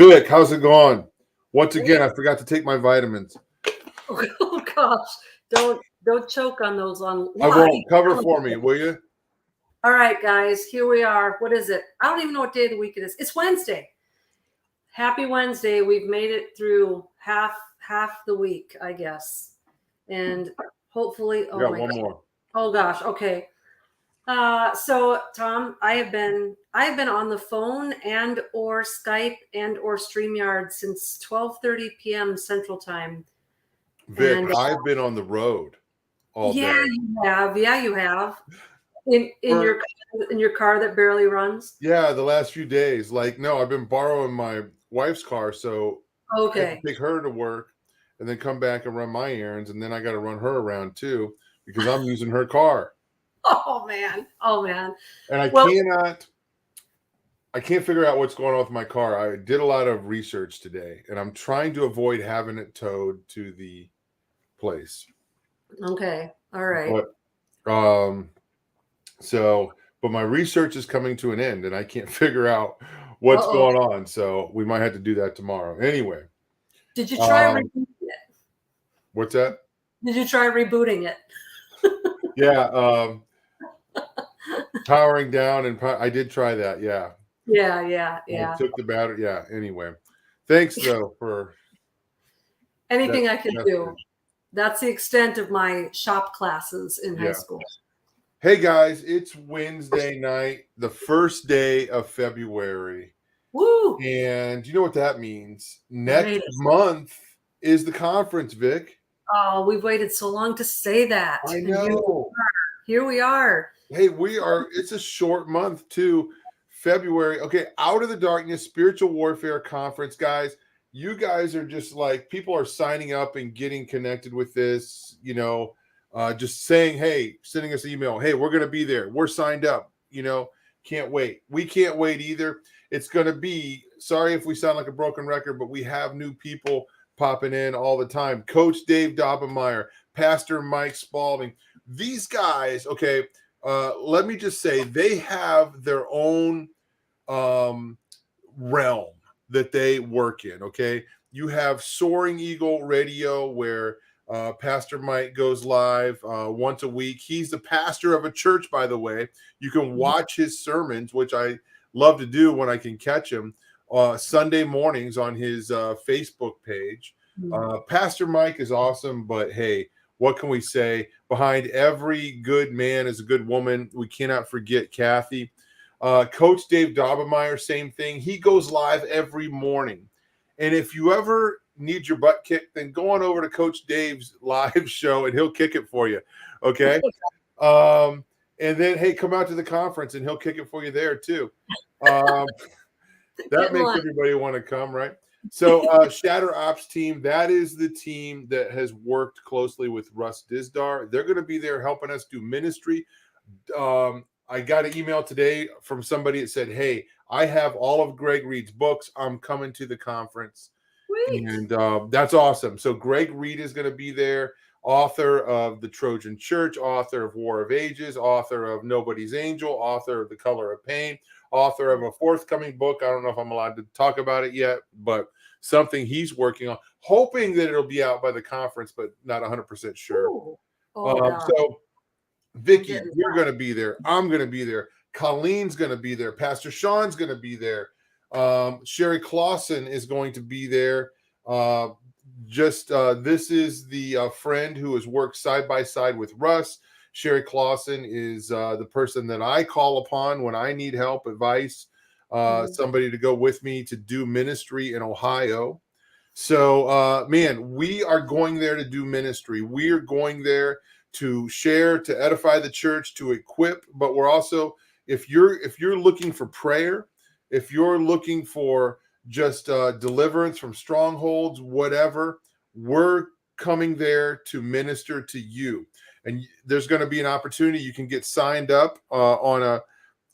Vic, how's it going? Once again, I forgot to take my vitamins. Oh gosh, don't choke on those on. I won't. Cover for me, will you? All right, guys, here we are. What is it? I don't even know what day of the week it is. It's Wednesday. Happy Wednesday. We've made it through half the week, I guess, and hopefully. Oh, got one more. Oh gosh. Okay. So Tom, I have been on the phone and or Skype and or StreamYard since 12:30 p.m. Central Time. Vic, and, I've been on the road all day. You have. Yeah, you have. In your car that barely runs. Yeah, the last few days. No, I've been borrowing my wife's car, so I have to take her to work and then come back and run my errands, and then I got to run her around too because I'm using her car. Oh man. And I can't figure out what's going on with my car. I did a lot of research today, and I'm trying to avoid having it towed to the place. Okay. All right. But my research is coming to an end, and I can't figure out what's going on. So we might have to do that tomorrow. Anyway. Did you try rebooting it? What's that? Did you try rebooting it? Yeah. Powering down, and I did try that. Yeah. Yeah. I took the battery. Yeah. Anyway. Thanks, though, for anything I can do. That's the extent of my shop classes in high school. Hey, guys, it's Wednesday night, the first day of February. Woo! And you know what that means? Next month is the conference, Vic. Oh, we've waited so long to say that. I know. Here we are. Hey, it's a short month, too. February. Okay, Out of the Darkness Spiritual Warfare Conference, guys. You guys are just people are signing up and getting connected with this, just saying, hey, sending us an email. Hey, we're going to be there. We're signed up. Can't wait. We can't wait either. It's going to be, sorry if we sound like a broken record, but we have new people popping in all the time. Coach Dave Dobbenmeyer, Pastor Mike Spalding. These guys, okay, let me just say they have their own realm that they work in, okay? You have Soaring Eagle Radio where Pastor Mike goes live once a week. He's the pastor of a church, by the way. You can watch his sermons, which I love to do when I can catch him, Sunday mornings on his Facebook page. Pastor Mike is awesome, but hey, what can we say? Behind every good man is a good woman. We cannot forget Kathy. Coach Dave Dobbenmeyer, same thing. He goes live every morning. And if you ever need your butt kicked, then go on over to Coach Dave's live show and he'll kick it for you. Okay. And then, hey, come out to the conference and he'll kick it for you there too. That makes everybody want to come, right? So Shatter Ops team, that is the team that has worked closely with Russ Dizdar. They're going to be there helping us do ministry. I got an email today from somebody that said, hey, I have all of Greg Reed's books. I'm coming to the conference. Sweet. And that's awesome. So Greg Reed is going to be there, author of The Trojan Church, author of War of Ages, author of Nobody's Angel, author of The Color of Pain, author of a forthcoming book. I don't know if I'm allowed to talk about it yet, but something he's working on, hoping that it'll be out by the conference, but not 100% sure. So Vicky, you're going to be there. I'm going to be there. Colleen's going to be there. Pastor Sean's going to be there. Sherry Clausen is going to be there. This is the friend who has worked side by side with Russ. Sherry Clausen is the person that I call upon when I need help, advice, somebody to go with me to do ministry in Ohio. So, man, we are going there to do ministry. We are going there to share, to edify the church, to equip. But we're also, if you're looking for prayer, if you're looking for just deliverance from strongholds, whatever, we're coming there to minister to you. And there's going to be an opportunity. You can get signed up on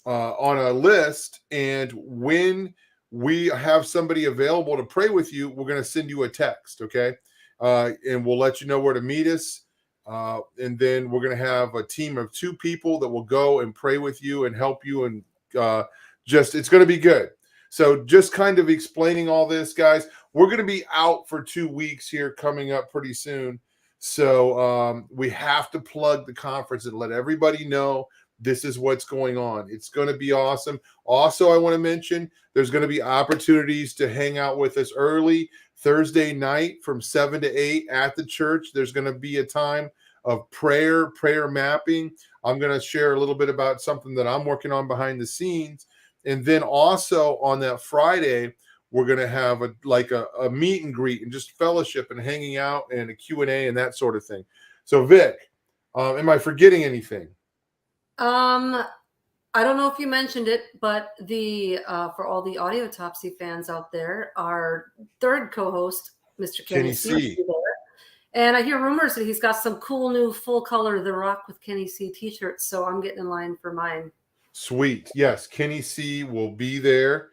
a list. And when we have somebody available to pray with you, we're going to send you a text, okay? And we'll let you know where to meet us. And then we're going to have a team of 2 people that will go and pray with you and help you. And it's going to be good. So just kind of explaining all this, guys. We're going to be out for 2 weeks here coming up pretty soon. So we have to plug the conference and let everybody know this is what's going on. It's going to be awesome. Also, I want to mention there's going to be opportunities to hang out with us early Thursday night from 7 to 8 at the church. There's going to be a time of prayer mapping. I'm going to share a little bit about something that I'm working on behind the scenes. And then also on that Friday, we're going to have a meet and greet and just fellowship and hanging out and a Q&A and that sort of thing. So Vic, am I forgetting anything? I don't know if you mentioned it, but for all the Audiotopsy fans out there, our third co-host, Mr. Kenny C. will be there. And I hear rumors that he's got some cool new full color The Rock with Kenny C t-shirts, so I'm getting in line for mine. Sweet. Yes, Kenny C will be there.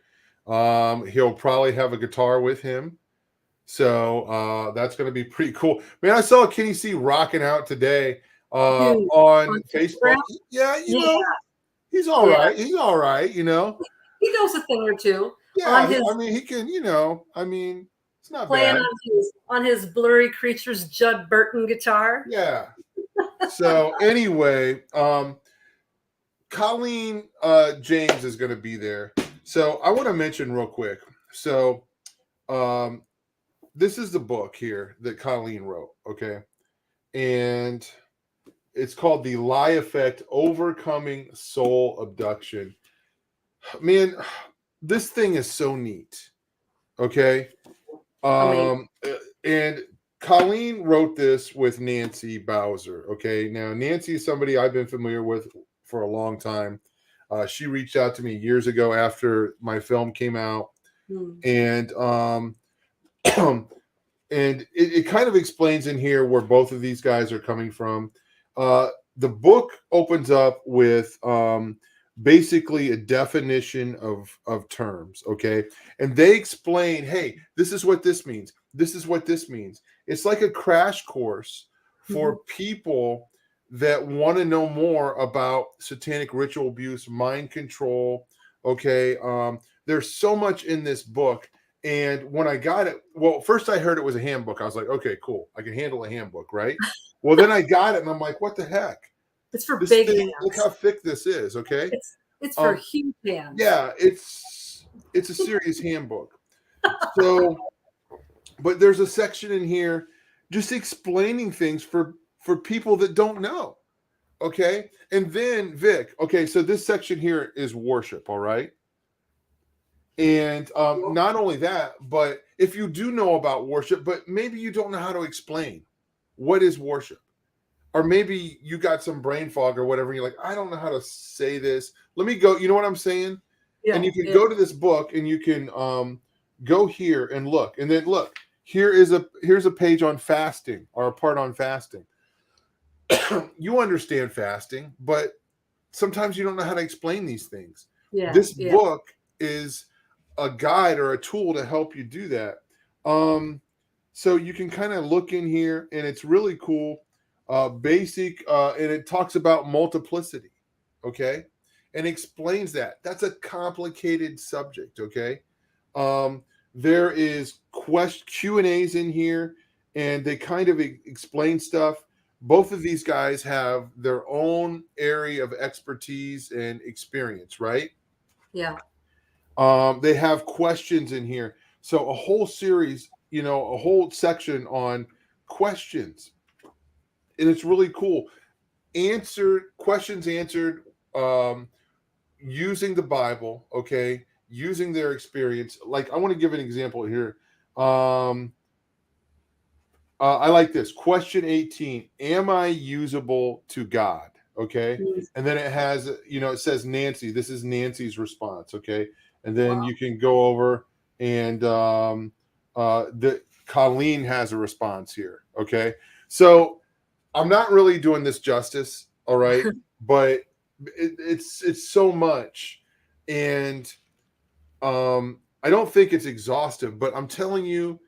He'll probably have a guitar with him. So that's going to be pretty cool. Man, I saw Kenny C rocking out today on Facebook. Yeah, you know, he's all right. He's all right, you know. He knows a thing or two. Yeah, I mean, he can, you know, I mean, it's not playing bad. on his Blurry Creatures Judd Burton guitar. Yeah. So anyway, Colleen James is going to be there. So I want to mention real quick. So this is the book here that Colleen wrote, okay? And it's called The Lie Effect: Overcoming Soul Abduction. Man, this thing is so neat, okay? And Colleen wrote this with Nancy Bowser, okay? Now, Nancy is somebody I've been familiar with for a long time. She reached out to me years ago after my film came out. And and it kind of explains in here where both of these guys are coming from. The book opens up with basically a definition of terms, okay? And they explain, hey, this is what this means. This is what this means. It's like a crash course for people that want to know more about satanic ritual abuse, mind control, okay? There's so much in this book. And when I got it, well, first I heard it was a handbook. I was like, okay, cool. I can handle a handbook, right? Well, then I got it and I'm like, what the heck? It's for big hands. Look how thick this is, okay? It's for huge hands. Yeah, it's a serious handbook. So, but there's a section in here just explaining things for people that don't know, okay? And then, Vic, okay, so this section here is worship, all right? And not only that, but if you do know about worship, but maybe you don't know how to explain what is worship, or maybe you got some brain fog or whatever, and you're like, I don't know how to say this. Let me go. You know what I'm saying? Yeah, and you can go to this book and you can go here and look. And then look, here's a page on fasting, or a part on fasting. You understand fasting, but sometimes you don't know how to explain these things. Yeah, this book is a guide or a tool to help you do that. So you can kind of look in here, and it's really cool. Basic, and it talks about multiplicity, okay? And explains that. That's a complicated subject, okay? There is Q&As in here, and they kind of explain stuff. Both of these guys have their own area of expertise and experience, right? Yeah. They have questions in here. So a whole series, you know, a whole section on questions. And it's really cool. Questions answered using the Bible, okay? Using their experience. Like, I want to give an example here. I like this. Question 18. Am I usable to God? Okay. And then it has, you know, it says Nancy. This is Nancy's response. Okay. And then you can go over and the Colleen has a response here. Okay. So I'm not really doing this justice. All right. But it's so much. And I don't think it's exhaustive, but I'm telling you,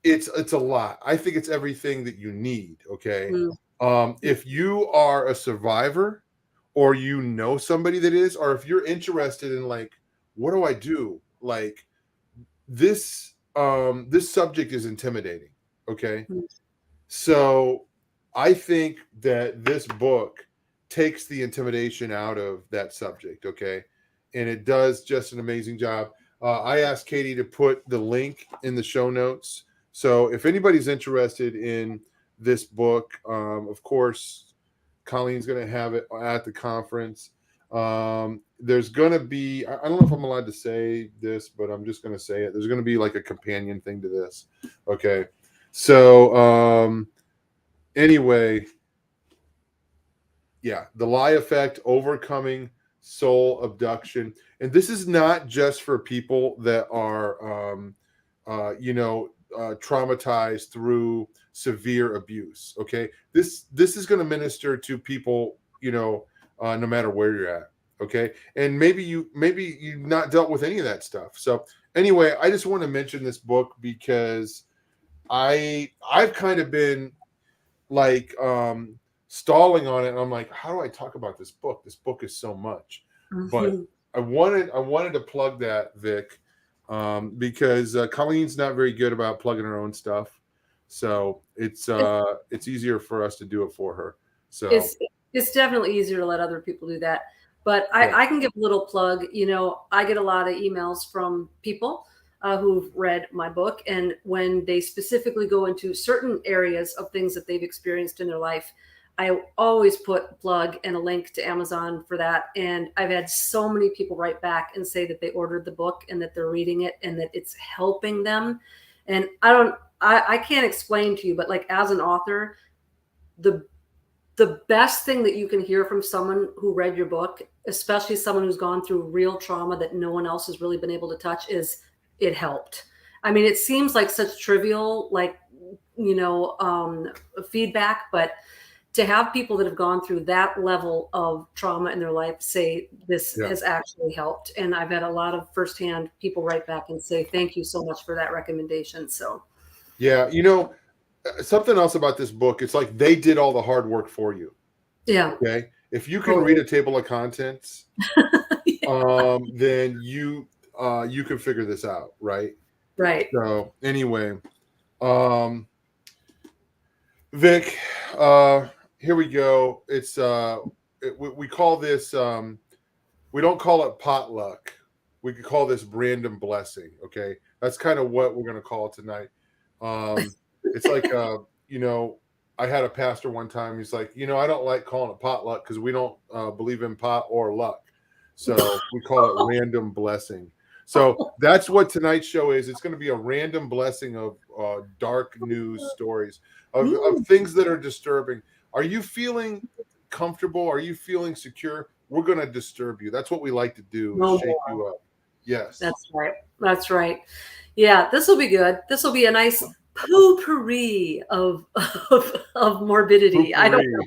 it's a lot. I think it's everything that you need. Okay. If you are a survivor, or you know somebody that is, or if you're interested in, like, what do I do? like this this subject is intimidating. Okay. So I think that this book takes the intimidation out of that subject. Okay. And it does just an amazing job. I asked Katie to put the link in the show notes. So if anybody's interested in this book, of course, Colleen's going to have it at the conference. There's going to be, I don't know if I'm allowed to say this, but I'm just going to say it. There's going to be like a companion thing to this. Okay. So, anyway, yeah, the lie effect, overcoming soul abduction. And this is not just for people that are, traumatized through severe abuse. Okay. This is going to minister to people, no matter where you're at. Okay. And maybe you've not dealt with any of that stuff. So anyway, I just want to mention this book because I've kind of been like stalling on it, and I'm like, how do I talk about this book? This book is so much. But I wanted to plug that, Vic, because Colleen's not very good about plugging her own stuff, so it's easier for us to do it for her. So it's definitely easier to let other people do that. But I can give a little plug. I get a lot of emails from people who've read my book, and when they specifically go into certain areas of things that they've experienced in their life, I always put a plug and a link to Amazon for that. And I've had so many people write back and say that they ordered the book and that they're reading it and that it's helping them. And I can't explain to you, but like as an author, the best thing that you can hear from someone who read your book, especially someone who's gone through real trauma that no one else has really been able to touch, is it helped. I mean, it seems like such trivial, feedback, but to have people that have gone through that level of trauma in their life say this has actually helped. And I've had a lot of firsthand people write back and say, thank you so much for that recommendation. So, yeah, something else about this book, it's like they did all the hard work for you. Yeah. Okay. If you can read a table of contents, then you can figure this out. Right. Right. So anyway, Vic, here we go. It's we call this we don't call it potluck. We could call this random blessing. Okay, that's kind of what we're going to call it tonight. It's like I had a pastor one time. He's like, I don't like calling it potluck because we don't believe in pot or luck. So we call it random blessing. So that's what tonight's show is. It's going to be a random blessing of dark news stories of things that are disturbing. Are you feeling comfortable? Are you feeling secure? We're going to disturb you. That's what we like to do, shake you up. Yes. That's right. That's right. Yeah, this will be good. This will be a nice potpourri of morbidity. I don't know.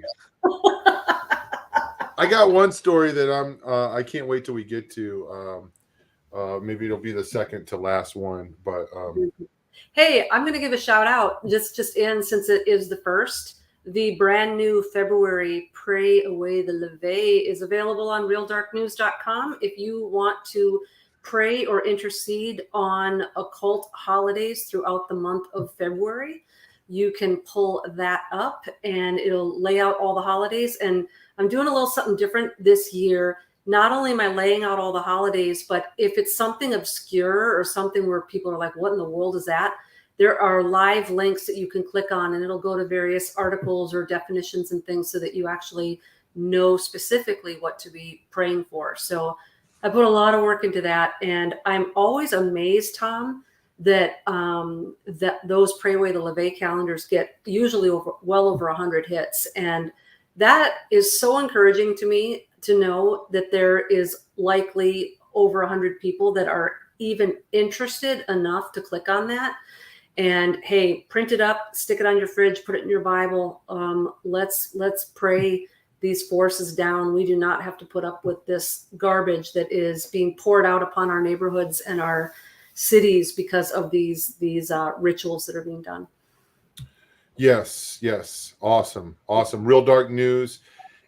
I got one story that I can't wait till we get to. Maybe it'll be the second to last one, but hey, I'm going to give a shout out just in, since it is the first. The brand new February Pray Away the Levee is available on realdarknews.com. If you want to pray or intercede on occult holidays throughout the month of February, you can pull that up and it'll lay out all the holidays. And I'm doing a little something different this year. Not only am I laying out all the holidays, but if it's something obscure or something where people are like, what in the world is that? There are live links that you can click on and it'll go to various articles or definitions and things so that you actually know specifically what to be praying for. So I put a lot of work into that. And I'm always amazed, Tom, that that those Pray Away the Levee calendars get usually well over 100 hits. And that is so encouraging to me to know that there is likely over 100 people that are even interested enough to click on that. And hey, print it up, stick it on your fridge, put it in your Bible. Let's pray these forces down. We do not have to put up with this garbage that is being poured out upon our neighborhoods and our cities because of these rituals that are being done. Yes. Awesome. Real Dark News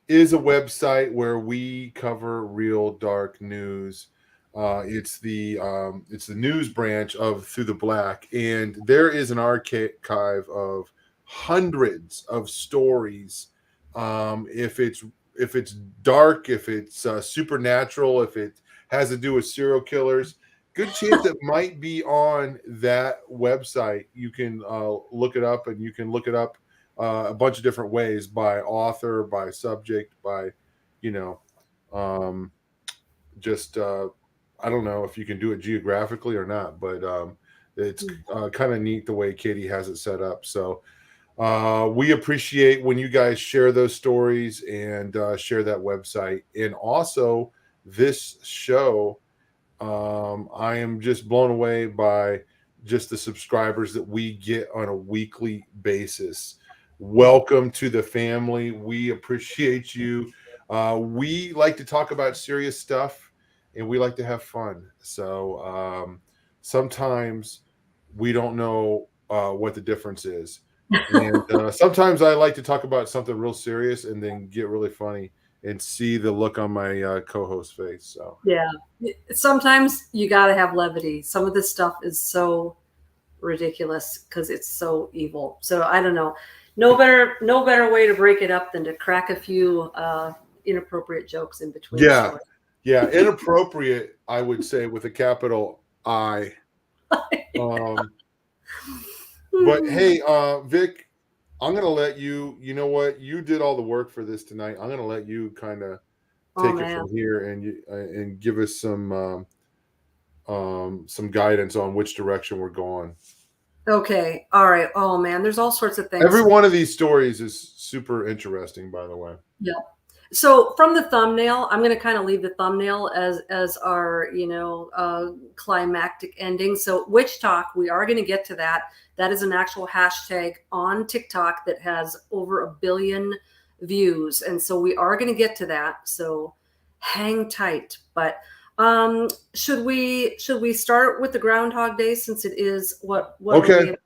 is a website where we cover real dark news. It's the news branch of Through the Black, and there is an archive of hundreds of stories. If it's dark, if it's supernatural, if it has to do with serial killers, good chance it might be on that website. You can look it up, and you can look it up a bunch of different ways, by author, by subject, by just I don't know if you can do it geographically or not, but it's kind of neat the way Katie has it set up. So we appreciate when you guys share those stories and share that website. And also this show, I am just blown away by just the subscribers that we get on a weekly basis. Welcome to the family. We appreciate you. We like to talk about serious stuff, and we like to have fun. So sometimes we don't know what the difference is. And sometimes I like to talk about something real serious and then get really funny and see the look on my co-host face. So Yeah. Sometimes you got to have levity. Some of this stuff is so ridiculous because it's so evil. So I don't know. No better way to break it up than to crack a few inappropriate jokes in between. Yeah. Yeah. Inappropriate, I would say, with a capital I. But hey, Vic, I'm going to let you, you know what? You did all the work for this tonight. I'm going to let you kind of take it from here and give us some guidance on which direction we're going. Okay. All right. Oh man, there's all sorts of things. Every one of these stories is super interesting, by the way. Yeah. So from the thumbnail, I'm going to kind of leave the thumbnail as our, climactic ending. So witch talk, we are going to get to that. That is an actual hashtag on TikTok that has over 1 billion views. And so we are going to get to that. So hang tight. But should we start with the Groundhog Day, since it is what okay. an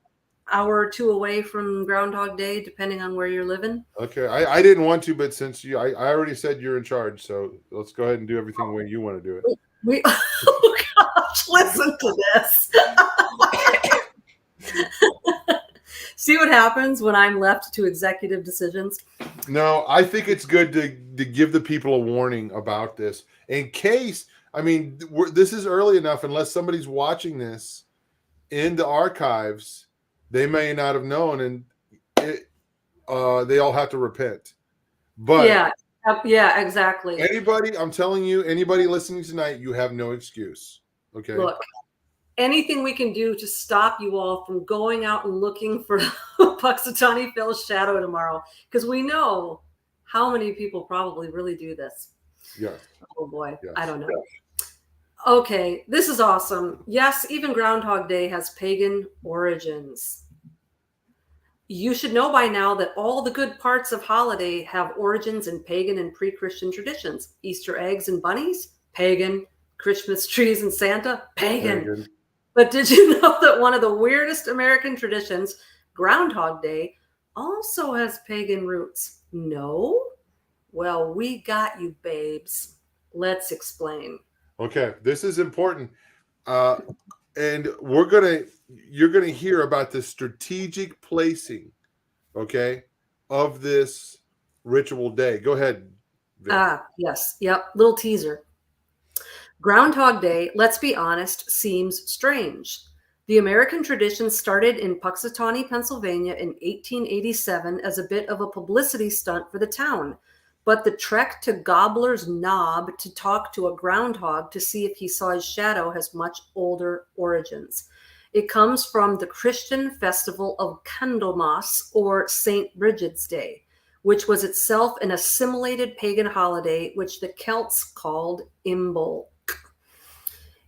hour or two away from Groundhog Day, depending on where you're living? Okay. I didn't want to, but since I already said you're in charge, so let's go ahead and do everything the way you want to do it. Oh gosh, listen to this. See what happens when I'm left to executive decisions? No, I think it's good to give the people a warning about this in case. I mean, this is early enough. Unless somebody's watching this in the archives, they may not have known, and they all have to repent. But yeah, exactly. I'm telling you, anybody listening tonight, you have no excuse. Okay. Look, anything we can do to stop you all from going out and looking for Puxatawny Phil's shadow tomorrow, because we know how many people probably really do this. Yes. Oh boy, yes. I don't know. Yes. Okay, this is awesome. Yes, even Groundhog Day has pagan origins. You should know by now that all the good parts of holiday have origins in pagan and pre-Christian traditions. Easter eggs and bunnies, pagan. Christmas trees and Santa, pagan. But did you know that one of the weirdest American traditions, Groundhog Day, also has pagan roots? No? Well, we got you, babes. Let's explain. Okay, this is important. And you're gonna hear about the strategic placing, okay, of this ritual day. Go ahead, Vic. Yes. Yep. Little teaser. Groundhog Day, let's be honest, seems strange. The American tradition started in Puxatawny, Pennsylvania in 1887 as a bit of a publicity stunt for the town. But the trek to Gobbler's Knob to talk to a groundhog to see if he saw his shadow has much older origins. It comes from the Christian festival of Candlemas, or St. Bridget's Day, which was itself an assimilated pagan holiday which the Celts called Imbolc.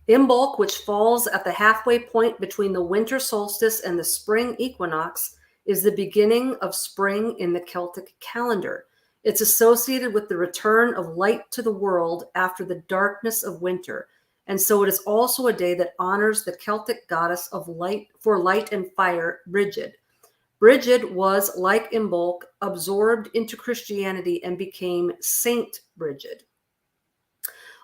Imbolc, which falls at the halfway point between the winter solstice and the spring equinox, is the beginning of spring in the Celtic calendar. It's associated with the return of light to the world after the darkness of winter. And so it is also a day that honors the Celtic goddess of light and fire, Brigid. Brigid was, like Imbolc, absorbed into Christianity and became Saint Brigid.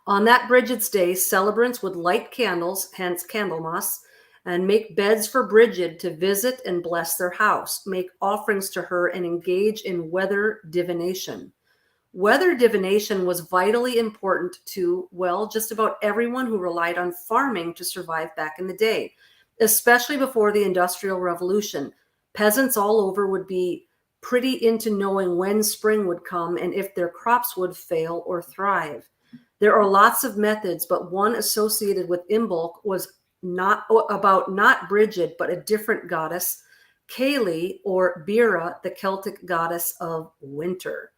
On that Bridget's day, celebrants would light candles, hence Candlemas, and make beds for Bridget to visit and bless their house, make offerings to her, and engage in weather divination. Weather divination was vitally important to, well, just about everyone who relied on farming to survive back in the day, especially before the Industrial Revolution. Peasants all over would be pretty into knowing when spring would come and if their crops would fail or thrive. There are lots of methods, but one associated with Imbolc was not Bridget, but a different goddess, Caeli, or Bera, the Celtic goddess of winter.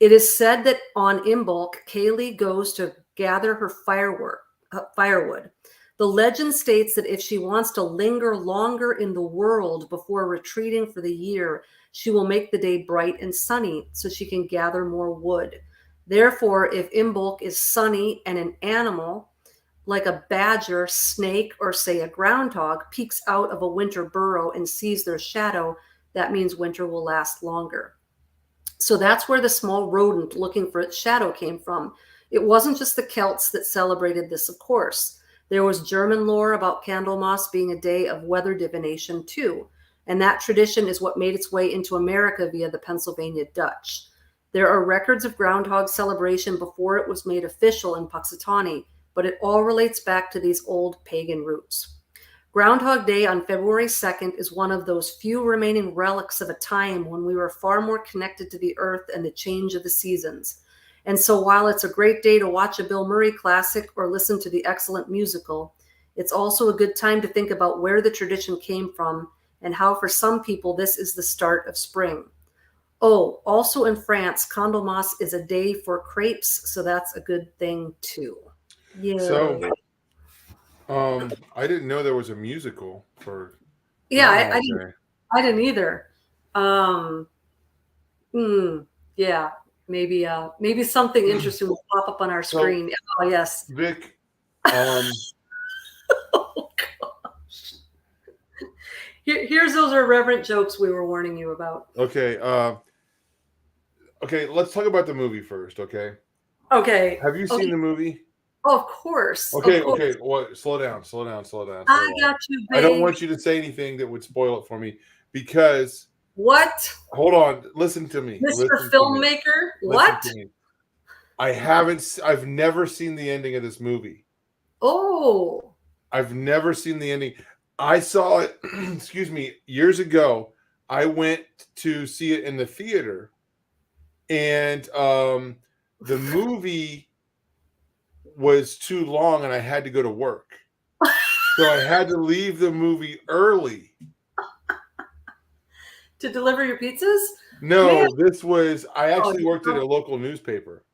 It is said that on Imbolc, Caeli goes to gather her firewood. The legend states that if she wants to linger longer in the world before retreating for the year, she will make the day bright and sunny so she can gather more wood. Therefore, if Imbolc is sunny and an animal, like a badger, snake, or say a groundhog, peeks out of a winter burrow and sees their shadow, that means winter will last longer. So that's where the small rodent looking for its shadow came from. It wasn't just the Celts that celebrated this, of course. There was German lore about Candlemas being a day of weather divination too. And that tradition is what made its way into America via the Pennsylvania Dutch. There are records of groundhog celebration before it was made official in Puxatawney, but it all relates back to these old pagan roots. Groundhog Day on February 2nd is one of those few remaining relics of a time when we were far more connected to the earth and the change of the seasons. And so while it's a great day to watch a Bill Murray classic or listen to the excellent musical, it's also a good time to think about where the tradition came from and how for some people this is the start of spring. Oh, also in France, Candlemas is a day for crepes, so that's a good thing too. Yeah. So, I didn't know there was a musical for. Yeah, I didn't either. Yeah, maybe something interesting will pop up on our screen. Oh yes, Vic. Oh gosh. Here's those irreverent jokes we were warning you about. Okay. Okay, let's talk about the movie first, okay? Okay. Have you seen the movie? Oh, of course. Okay, of course. okay. Well, slow down. I got you, babe. I don't want you to say anything that would spoil it for me because. What? Hold on. Listen to me. Mr. Filmmaker? What? I've never seen the ending of this movie. Oh. I've never seen the ending. I saw it, excuse me, years ago. I went to see it in the theater. And the movie was too long and I had to go to work. So I had to leave the movie early. To deliver your pizzas? No, I actually worked at a local newspaper.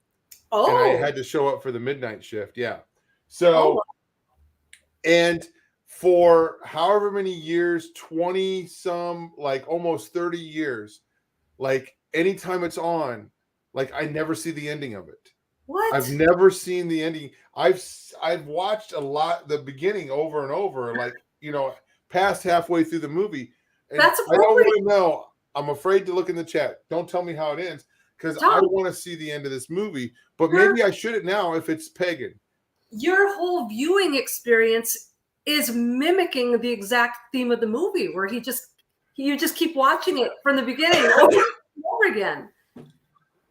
Oh. And I had to show up for the midnight shift. Yeah. So, and for however many years, 20 some, like almost 30 years, like anytime it's on, like I never see the ending of it. What? I've never seen the ending. I've watched a lot, the beginning over and over, like, past halfway through the movie. And that's I don't want to know. I'm afraid to look in the chat. Don't tell me how it ends because I want to see the end of this movie. But maybe I shouldn't now if it's pagan. Your whole viewing experience is mimicking the exact theme of the movie, where you just keep watching it from the beginning over and over again.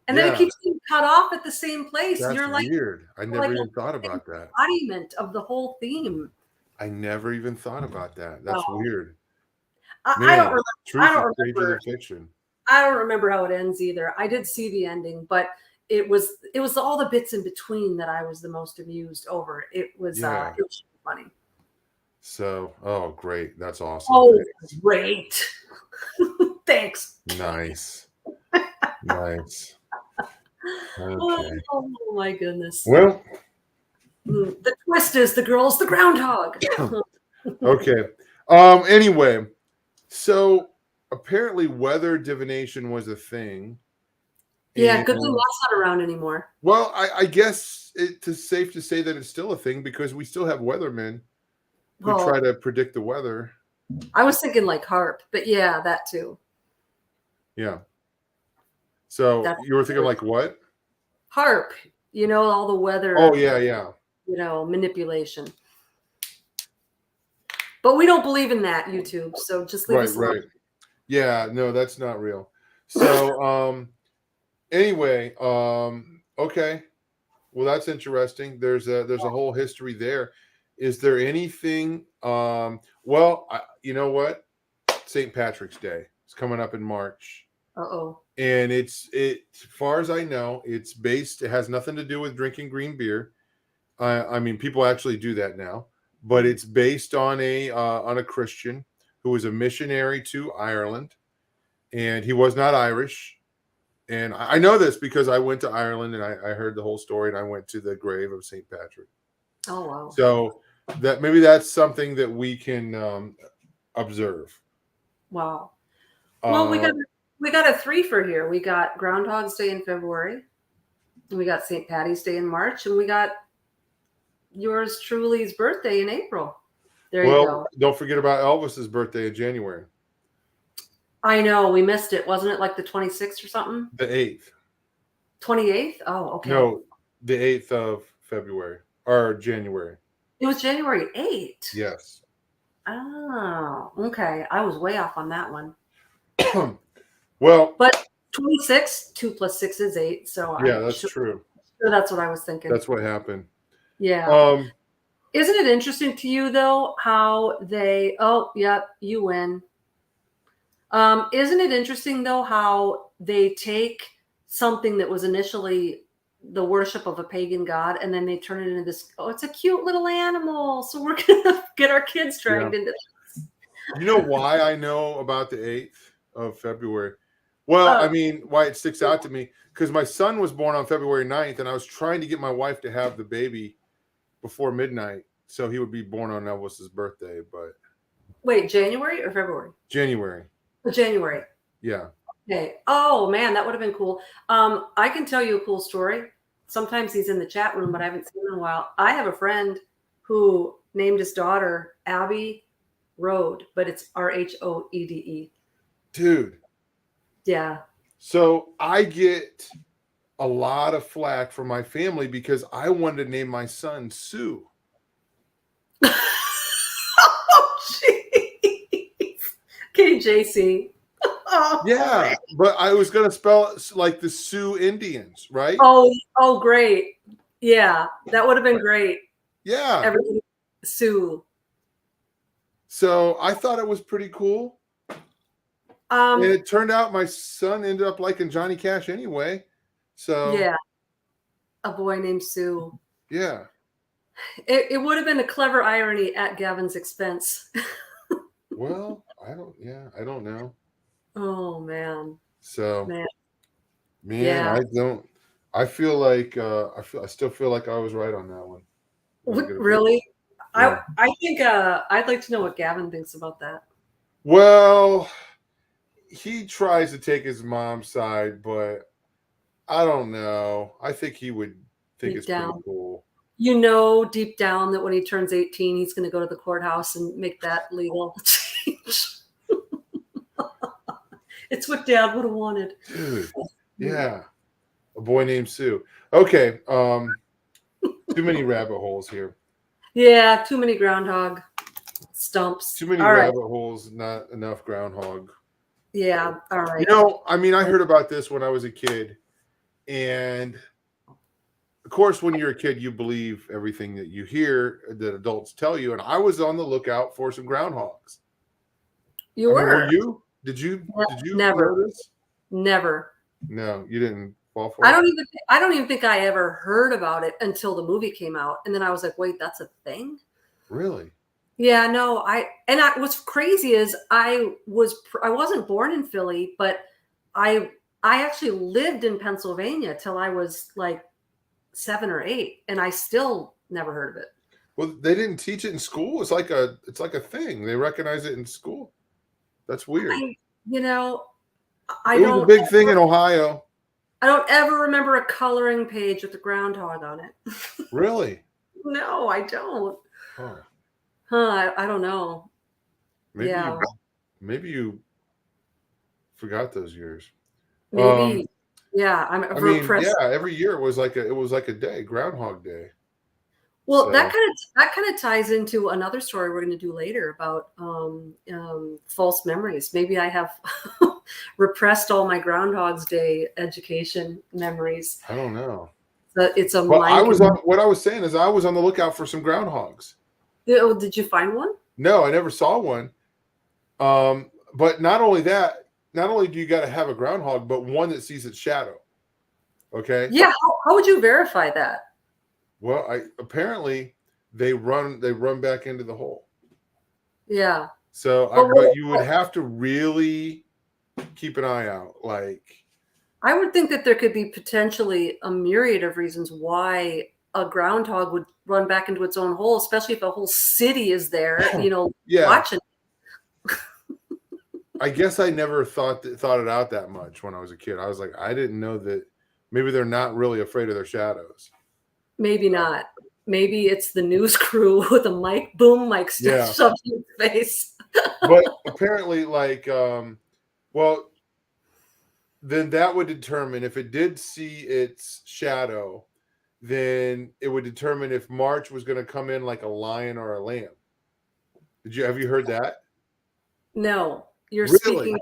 And then it keeps being cut off at the same place. That's You're like weird. I never even thought about that. Embodiment of the whole theme. I never even thought about that. That's weird. I don't remember. Fiction. I don't remember how it ends either. I did see the ending, but it was all the bits in between that I was the most amused over. It was funny. So, great. That's awesome. Oh, great. Thanks. Nice. Nice. Okay. Oh my goodness. Well, the twist is the girl's the groundhog. Okay. Anyway, so apparently weather divination was a thing. Yeah, good thing that's not around anymore. Well, I guess it's safe to say that it's still a thing because we still have weathermen who try to predict the weather. I was thinking like harp, but yeah, that too. Yeah. So you were thinking like what? Harp. You know, all the weather. Oh yeah. You know, manipulation. But we don't believe in that, YouTube. So just leave us alone. Right. Yeah, no, that's not real. So anyway, okay. Well, that's interesting. There's a whole history there. Is there anything well, you know what? St. Patrick's Day is coming up in March. Uh-oh. And it as far as I know, it has nothing to do with drinking green beer. I mean, people actually do that now, but it's based on a Christian who was a missionary to Ireland, and he was not Irish. And I know this because I went to Ireland and I heard the whole story, and I went to the grave of St. Patrick. Oh wow. So that maybe that's something that we can observe. Wow. Well, we got a 3 for here. We got Groundhog's Day in February, and we got St. Patty's Day in March, and we got yours truly's birthday in April. There you go. Don't forget about Elvis's birthday in January. I know, we missed it. Wasn't it like the 26th or something? The 8th. 28th? Oh, okay. No, the 8th of February or January. It was January 8th. Yes. Oh, okay. I was way off on that one. Well, but 26, 2 plus 6 is 8. So yeah, that's true. So that's what I was thinking. That's what happened. Yeah. Isn't it interesting to you though how they? Oh, yep, you win. Isn't it interesting though how they take something that was initially the worship of a pagan god and then they turn it into this? Oh, it's a cute little animal, so we're gonna get our kids dragged into this. You know why I know about the 8th of February? Well, I mean, why it sticks out to me because my son was born on February 9th, and I was trying to get my wife to have the baby before midnight, so he would be born on Elvis's birthday. But wait, January or February? January. January. Yeah. Okay. Oh man, that would have been cool. I can tell you a cool story. Sometimes he's in the chat room, but I haven't seen him in a while. I have a friend who named his daughter Abby Road, but it's Rhoede. Dude. Yeah. So I get a lot of flack from my family because I wanted to name my son Sue. Oh, jeez. Okay, JC. Oh, yeah, man. But I was going to spell it like the Sioux Indians, right? Oh, great. Yeah, that would have been great. Yeah. Everything Sue. So I thought it was pretty cool. And it turned out my son ended up liking Johnny Cash anyway. So yeah, a boy named Sue. Yeah. It would have been a clever irony at Gavin's expense. Well, I don't know. Oh man. So man, yeah. I feel like I still feel like I was right on that one. Really? Yeah. I think I'd like to know what Gavin thinks about that. Well, he tries to take his mom's side, but I don't know. I think he would think it's pretty cool. You know, deep down that when he turns 18, he's going to go to the courthouse and make that legal change. It's what Dad would have wanted. Dude, yeah. A boy named Sue. Okay. Too many rabbit holes here. Yeah, too many groundhog stumps. Too many rabbit holes, not enough groundhog. Yeah, all right. You know, I mean, I heard about this when I was a kid. And of course, when you're a kid, you believe everything that you hear that adults tell you. And I was on the lookout for some groundhogs. You were? Were you? Did you never know this? Never. No, you didn't fall for it. I don't even think I ever heard about it until the movie came out, and then I was like, wait, that's a thing? Really? Yeah, no. What's crazy is I wasn't born in Philly, but I actually lived in Pennsylvania till I was like 7 or 8, and I still never heard of it. Well, they didn't teach it in school. It's like a thing. They recognize it in school. That's weird. It was a big thing in Ohio. I don't ever remember a coloring page with a groundhog on it. Really? No, I don't. Huh. I don't know. Maybe you forgot those years. Maybe. Yeah, I'm I mean, repressed. yeah, every year it was like a day, Groundhog Day. Well, So that kind of ties into another story we're going to do later about false memories. Maybe I have repressed all my Groundhog's Day education memories. I don't know. It's a Well, mind. what I was saying is I was on the lookout for some groundhogs. Oh, did you find one? No, I never saw one. But not only that, not only do you got to have a groundhog, but one that sees its shadow. Okay. Yeah. How would you verify that? Well, apparently they run back into the hole. Yeah. So, but you would have to really keep an eye out. Like, I would think that there could be potentially a myriad of reasons why a groundhog would run back into its own hole, especially if a whole city is there, yeah. watching. I guess I never thought it out that much when I was a kid. I was like, I didn't know that maybe they're not really afraid of their shadows. Maybe not. Maybe it's the news crew with a mic, boom mic shoved in its face. But apparently, like, well, then that would determine if it did see its shadow, then it would determine if March was going to come in like a lion or a lamb. Have you heard that? No, you're really?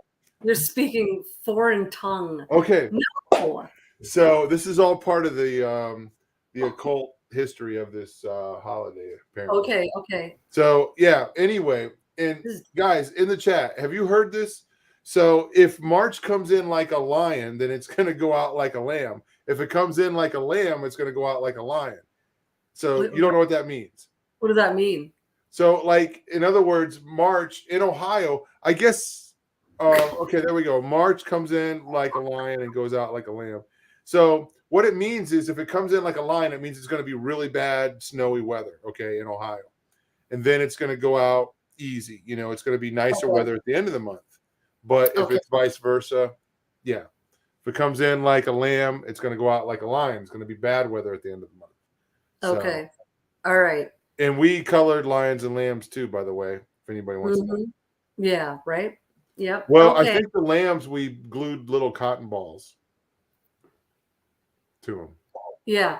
speaking foreign tongue. Okay. No. So this is all part of the occult history of this holiday, apparently. Okay. So yeah, anyway, and guys in the chat, have you heard this? So if March comes in like a lion, then it's going to go out like a lamb. If it comes in like a lamb, it's going to go out like a lion. So you don't know what that means. What does that mean? So, like, in other words, March in Ohio, I guess, okay, there we go. March comes in like a lion and goes out like a lamb. So what it means is if it comes in like a lion, it means it's going to be really bad, snowy weather, okay, in Ohio. And then it's going to go out easy. It's going to be nicer weather at the end of the month. But if it's vice versa, yeah. If it comes in like a lamb, it's going to go out like a lion. It's going to be bad weather at the end of the month. Okay. All right. And we colored lions and lambs too, by the way, if anybody wants to know. Yeah, right? Yep. Well, I think the lambs, we glued little cotton balls to them. Yeah.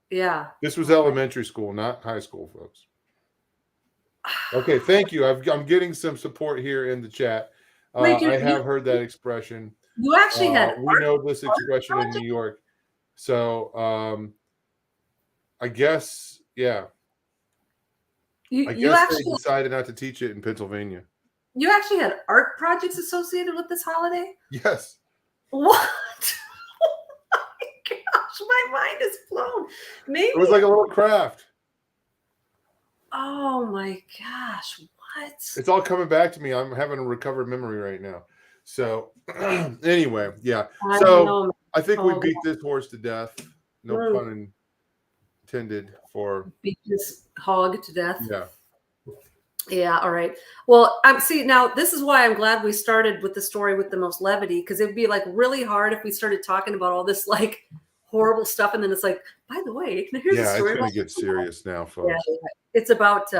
Yeah. This was elementary school, not high school, folks. Okay, thank you. I'm getting some support here in the chat. I have heard that expression. You actually had. We know this expression in New York. So I guess, yeah. I guess they decided not to teach it in Pennsylvania. You actually had art projects associated with this holiday? Yes. What? Oh my gosh, my mind is blown. Maybe it was like a little craft. Oh my gosh, what? It's all coming back to me. I'm having a recovered memory right now. So anyway, yeah. I think we beat this horse to death. No pun intended for beat this hog to death. Yeah. Yeah. All right. Well, see now. This is why I'm glad we started with the story with the most levity, because it'd be like really hard if we started talking about all this like horrible stuff, and then it's like, by the way, here's a story. It's going to get serious now, folks. Yeah. It's about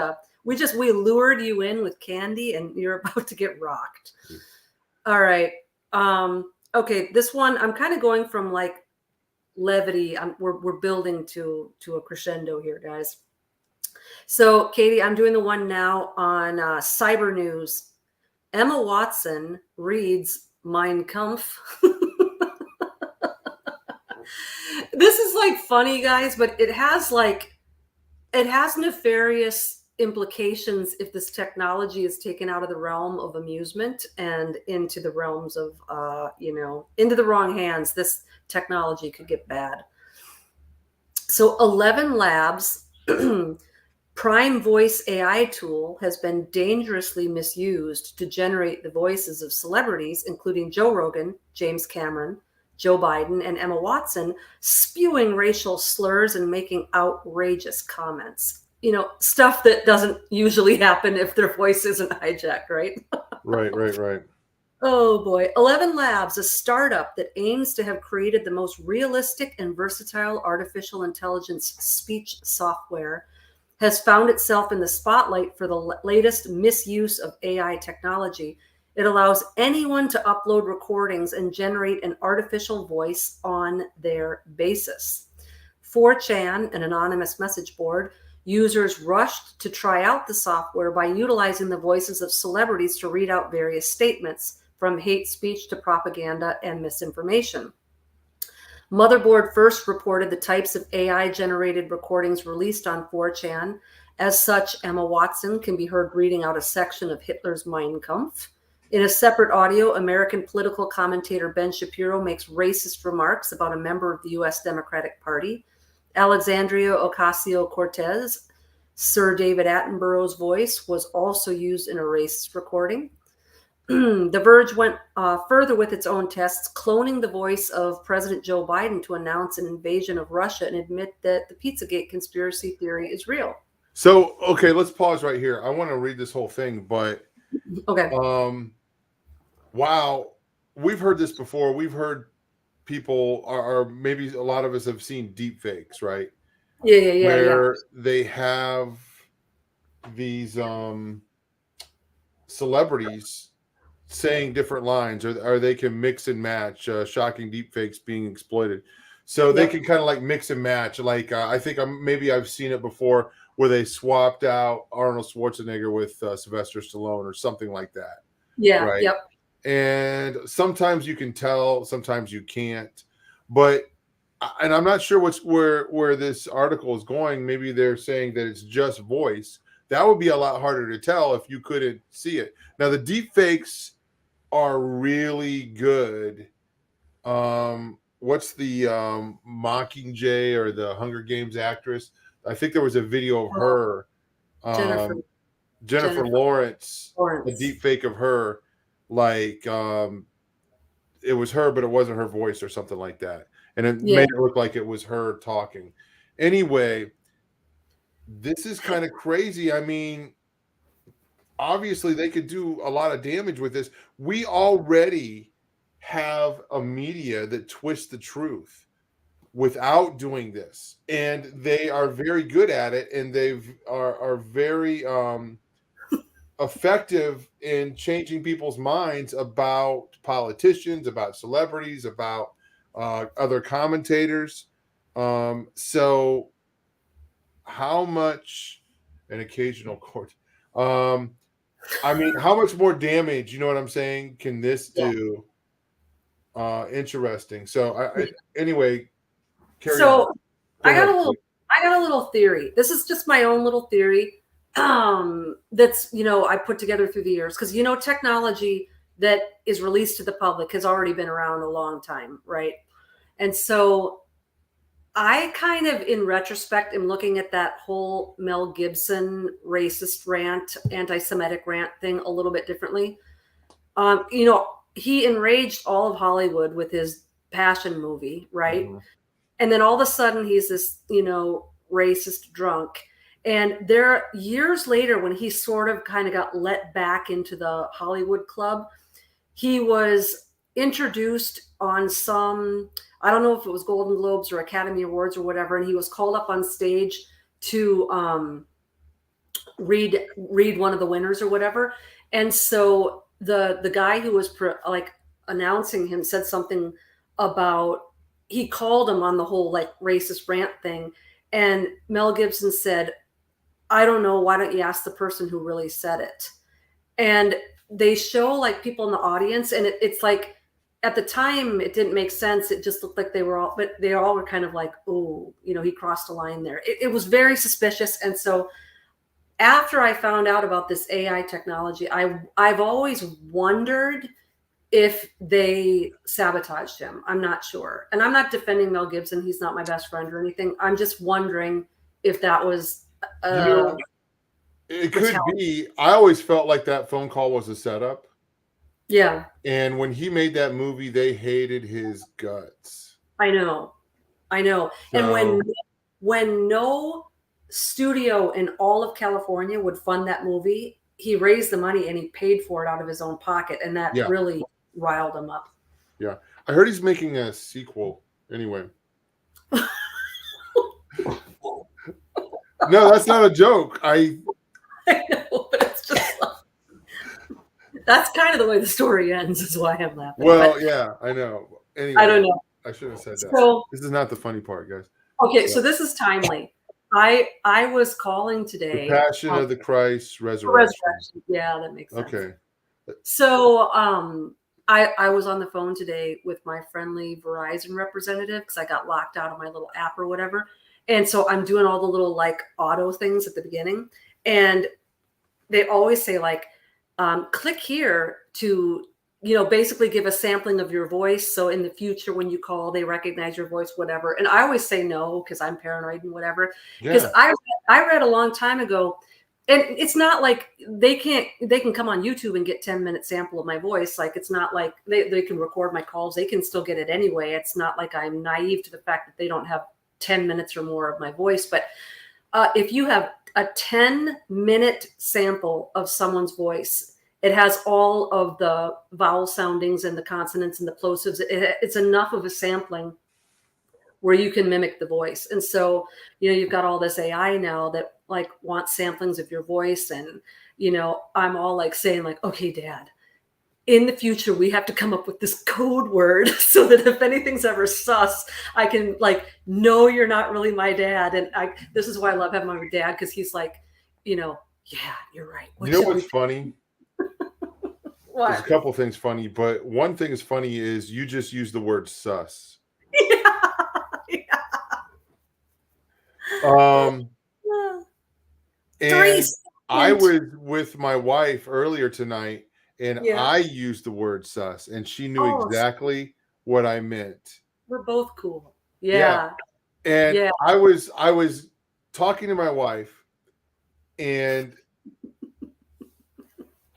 we lured you in with candy, and you're about to get rocked. All right. Okay. This one, I'm kind of going from like levity. We're building to a crescendo here, guys. So, Katie, I'm doing the one now on Cyber News. Emma Watson reads Mein Kampf. This is like funny, guys, but it has nefarious implications if this technology is taken out of the realm of amusement and into the realms of, into the wrong hands. This technology could get bad. So 11 Labs Prime Voice AI tool has been dangerously misused to generate the voices of celebrities, including Joe Rogan, James Cameron, Joe Biden, and Emma Watson, spewing racial slurs and making outrageous comments. Stuff that doesn't usually happen if their voice isn't hijacked, right? Right. Oh boy. 11 Labs, a startup that aims to have created the most realistic and versatile artificial intelligence speech software, has found itself in the spotlight for the latest misuse of AI technology. It allows anyone to upload recordings and generate an artificial voice on their basis. 4chan, an anonymous message board, users rushed to try out the software by utilizing the voices of celebrities to read out various statements, from hate speech to propaganda and misinformation. Motherboard first reported the types of AI-generated recordings released on 4chan. As such, Emma Watson can be heard reading out a section of Hitler's Mein Kampf. In a separate audio, American political commentator Ben Shapiro makes racist remarks about a member of the U.S. Democratic Party. Alexandria Ocasio-Cortez, Sir David Attenborough's voice, was also used in a racist recording. The Verge went further with its own tests, cloning the voice of President Joe Biden to announce an invasion of Russia and admit that the Pizzagate conspiracy theory is real. So, okay, let's pause right here. I want to read this whole thing, but Okay. Wow, we've heard this before. We've heard people, or maybe a lot of us have seen deep fakes, right? Where they have these celebrities saying different lines, or they can mix and match, shocking deep fakes being exploited. So they can kind of like mix and match. Like I think maybe I've seen it before where they swapped out Arnold Schwarzenegger with Sylvester Stallone or something like that. Yeah. Right. Yep. And sometimes you can tell, sometimes you can't. But and I'm not sure where this article is going. Maybe they're saying that it's just voice. That would be a lot harder to tell if you couldn't see it. Now the deep fakes are really good. What's the Mockingjay or the Hunger Games actress? I think there was a video of her, Jennifer Lawrence, a deep fake of her, like it was her, but it wasn't her voice or something like that, and it made it look like it was her talking. Anyway, this is kind of crazy. I mean, obviously they could do a lot of damage with this. We already have a media that twists the truth without doing this, and they are very good at it, and they are very effective in changing people's minds about politicians, about celebrities, about other commentators. So how much an occasional court, I mean, how much more damage, you know what I'm saying, can this do? Interesting. So anyway, so I got a little theory. This is just my own little theory. That's, I put together through the years, because, technology that is released to the public has already been around a long time. Right. And so I kind of, in retrospect, am looking at that whole Mel Gibson racist rant, anti-Semitic rant thing a little bit differently. He enraged all of Hollywood with his Passion movie, right? Mm-hmm. And then all of a sudden he's this, racist drunk. And there, years later, when he sort of kind of got let back into the Hollywood club, he was introduced on some, I don't know if it was Golden Globes or Academy Awards or whatever, and he was called up on stage to read one of the winners or whatever. And so the guy who was announcing him said something about, he called him on the whole like racist rant thing, and Mel Gibson said, "I don't know, why don't you ask the person who really said it?" And they show like people in the audience, and it's like, at the time it didn't make sense. It just looked like they all were kind of like, oh, he crossed a line there. It was very suspicious. And so after I found out about this AI technology, I've always wondered if they sabotaged him. I'm not sure. And I'm not defending Mel Gibson. He's not my best friend or anything. I'm just wondering if that was it could be. I always felt like that phone call was a setup. Yeah. And when he made that movie, they hated his guts. I know. So, and when no studio in all of California would fund that movie, he raised the money and he paid for it out of his own pocket. And that really riled him up. Yeah. I heard he's making a sequel anyway. No, that's not a joke. I know, but it's just That's kind of the way the story ends, is why I'm laughing. Well, But yeah, I know. Anyway, I don't know. I shouldn't have said that. So, This is not the funny part, guys. okay, so this is timely. I was calling The today. Passion of the Christ Resurrection. Resurrection. Yeah, that makes sense. Okay. So I was on the phone today with my friendly Verizon representative because I got locked out of my little app or whatever. And so I'm doing all the little like auto things at the beginning. And they always say like, click here to, basically give a sampling of your voice. So in the future, when you call, they recognize your voice, whatever. And I always say no, because I'm paranoid and whatever. Because Yeah. I read a long time ago, and it's not like they can come on YouTube and get 10-minute sample of my voice. Like, it's not like they can record my calls. They can still get it anyway. It's not like I'm naive to the fact that they don't have 10 minutes or more of my voice. But if you have a 10-minute sample of someone's voice, it has all of the vowel soundings and the consonants and the plosives. It's enough of a sampling where you can mimic the voice. And so, you've got all this AI now that like wants samplings of your voice. And, I'm all like saying like, okay, Dad, in the future, we have to come up with this code word so that if anything's ever sus, I can like know you're not really my dad. And this is why I love having my dad, because he's like, yeah, you're right. You know what's funny? What? There's a couple things funny, but one thing is funny is you just used the word sus. And I was with my wife earlier tonight, and I used the word sus, and she knew exactly what I meant. We're both cool. Yeah. And I was talking to my wife, and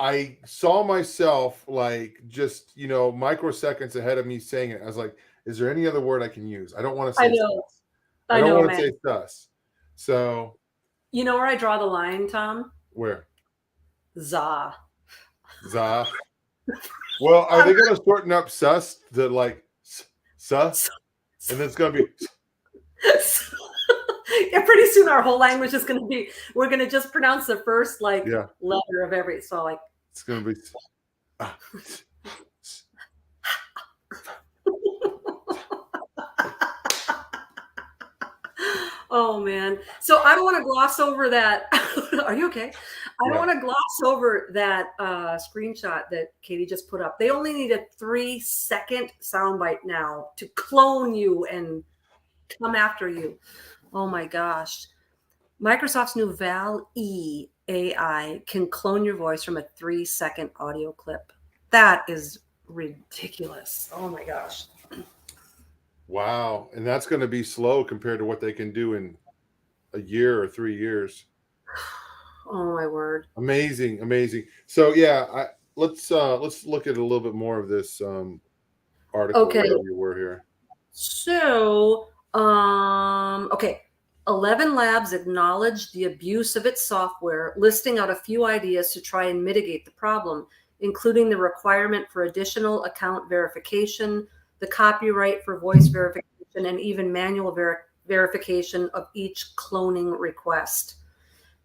I saw myself like just, microseconds ahead of me saying it. I was like, is there any other word I can use? I don't want to say sus. I don't want to say sus. So, you know where I draw the line, Tom? Where? Za. Well, are they going to shorten up sus to like sus? And then it's going to be. Yeah, pretty soon our whole language is going to be, we're going to just pronounce the first letter of every. So like. It's going to be. Oh man. So I don't want to gloss over that. Are you okay? I don't want to gloss over that screenshot that Katie just put up. They only need a 3-second soundbite now to clone you and come after you. Oh my gosh. Microsoft's new Val-E AI can clone your voice from a 3-second audio clip. That is ridiculous. Oh my gosh. Wow. And that's going to be slow compared to what they can do in a year or 3 years. Oh my word. Amazing. So yeah, let's look at a little bit more of this article where you were here. So, okay. 11 labs acknowledged the abuse of its software, listing out a few ideas to try and mitigate the problem, including the requirement for additional account verification, the copyright for voice verification, and even manual verification of each cloning request.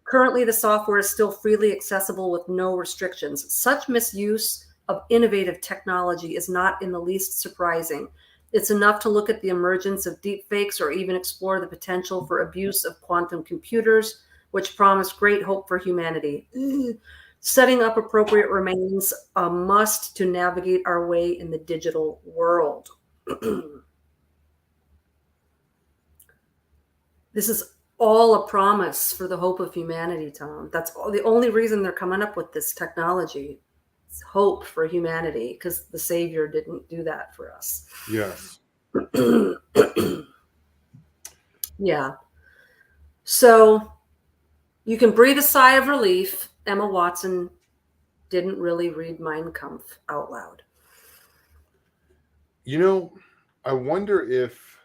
Currently, the software is still freely accessible with no restrictions. Such misuse of innovative technology is not in the least surprising. It's enough to look at the emergence of deepfakes or even explore the potential for abuse of quantum computers, which promise great hope for humanity. Setting up appropriate remains a must to navigate our way in the digital world. This is all a promise for the hope of humanity, Tom. That's the only reason they're coming up with this technology. It's hope for humanity, because the Savior didn't do that for us. Yes. Yeah. So you can breathe a sigh of relief. Emma Watson didn't really read Mein Kampf out loud. I wonder if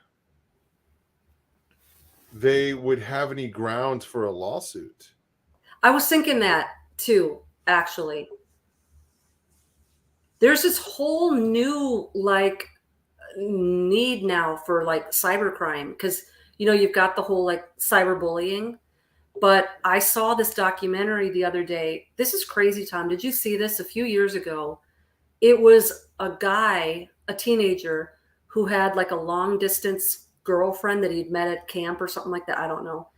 they would have any grounds for a lawsuit. I was thinking that too, actually. There's this whole new need now for cybercrime, because you've got the whole cyberbullying. But I saw this documentary the other day. This is crazy, Tom. Did you see this a few years ago? It was a guy, a teenager, who had like a long distance girlfriend that he'd met at camp or something like that. I don't know.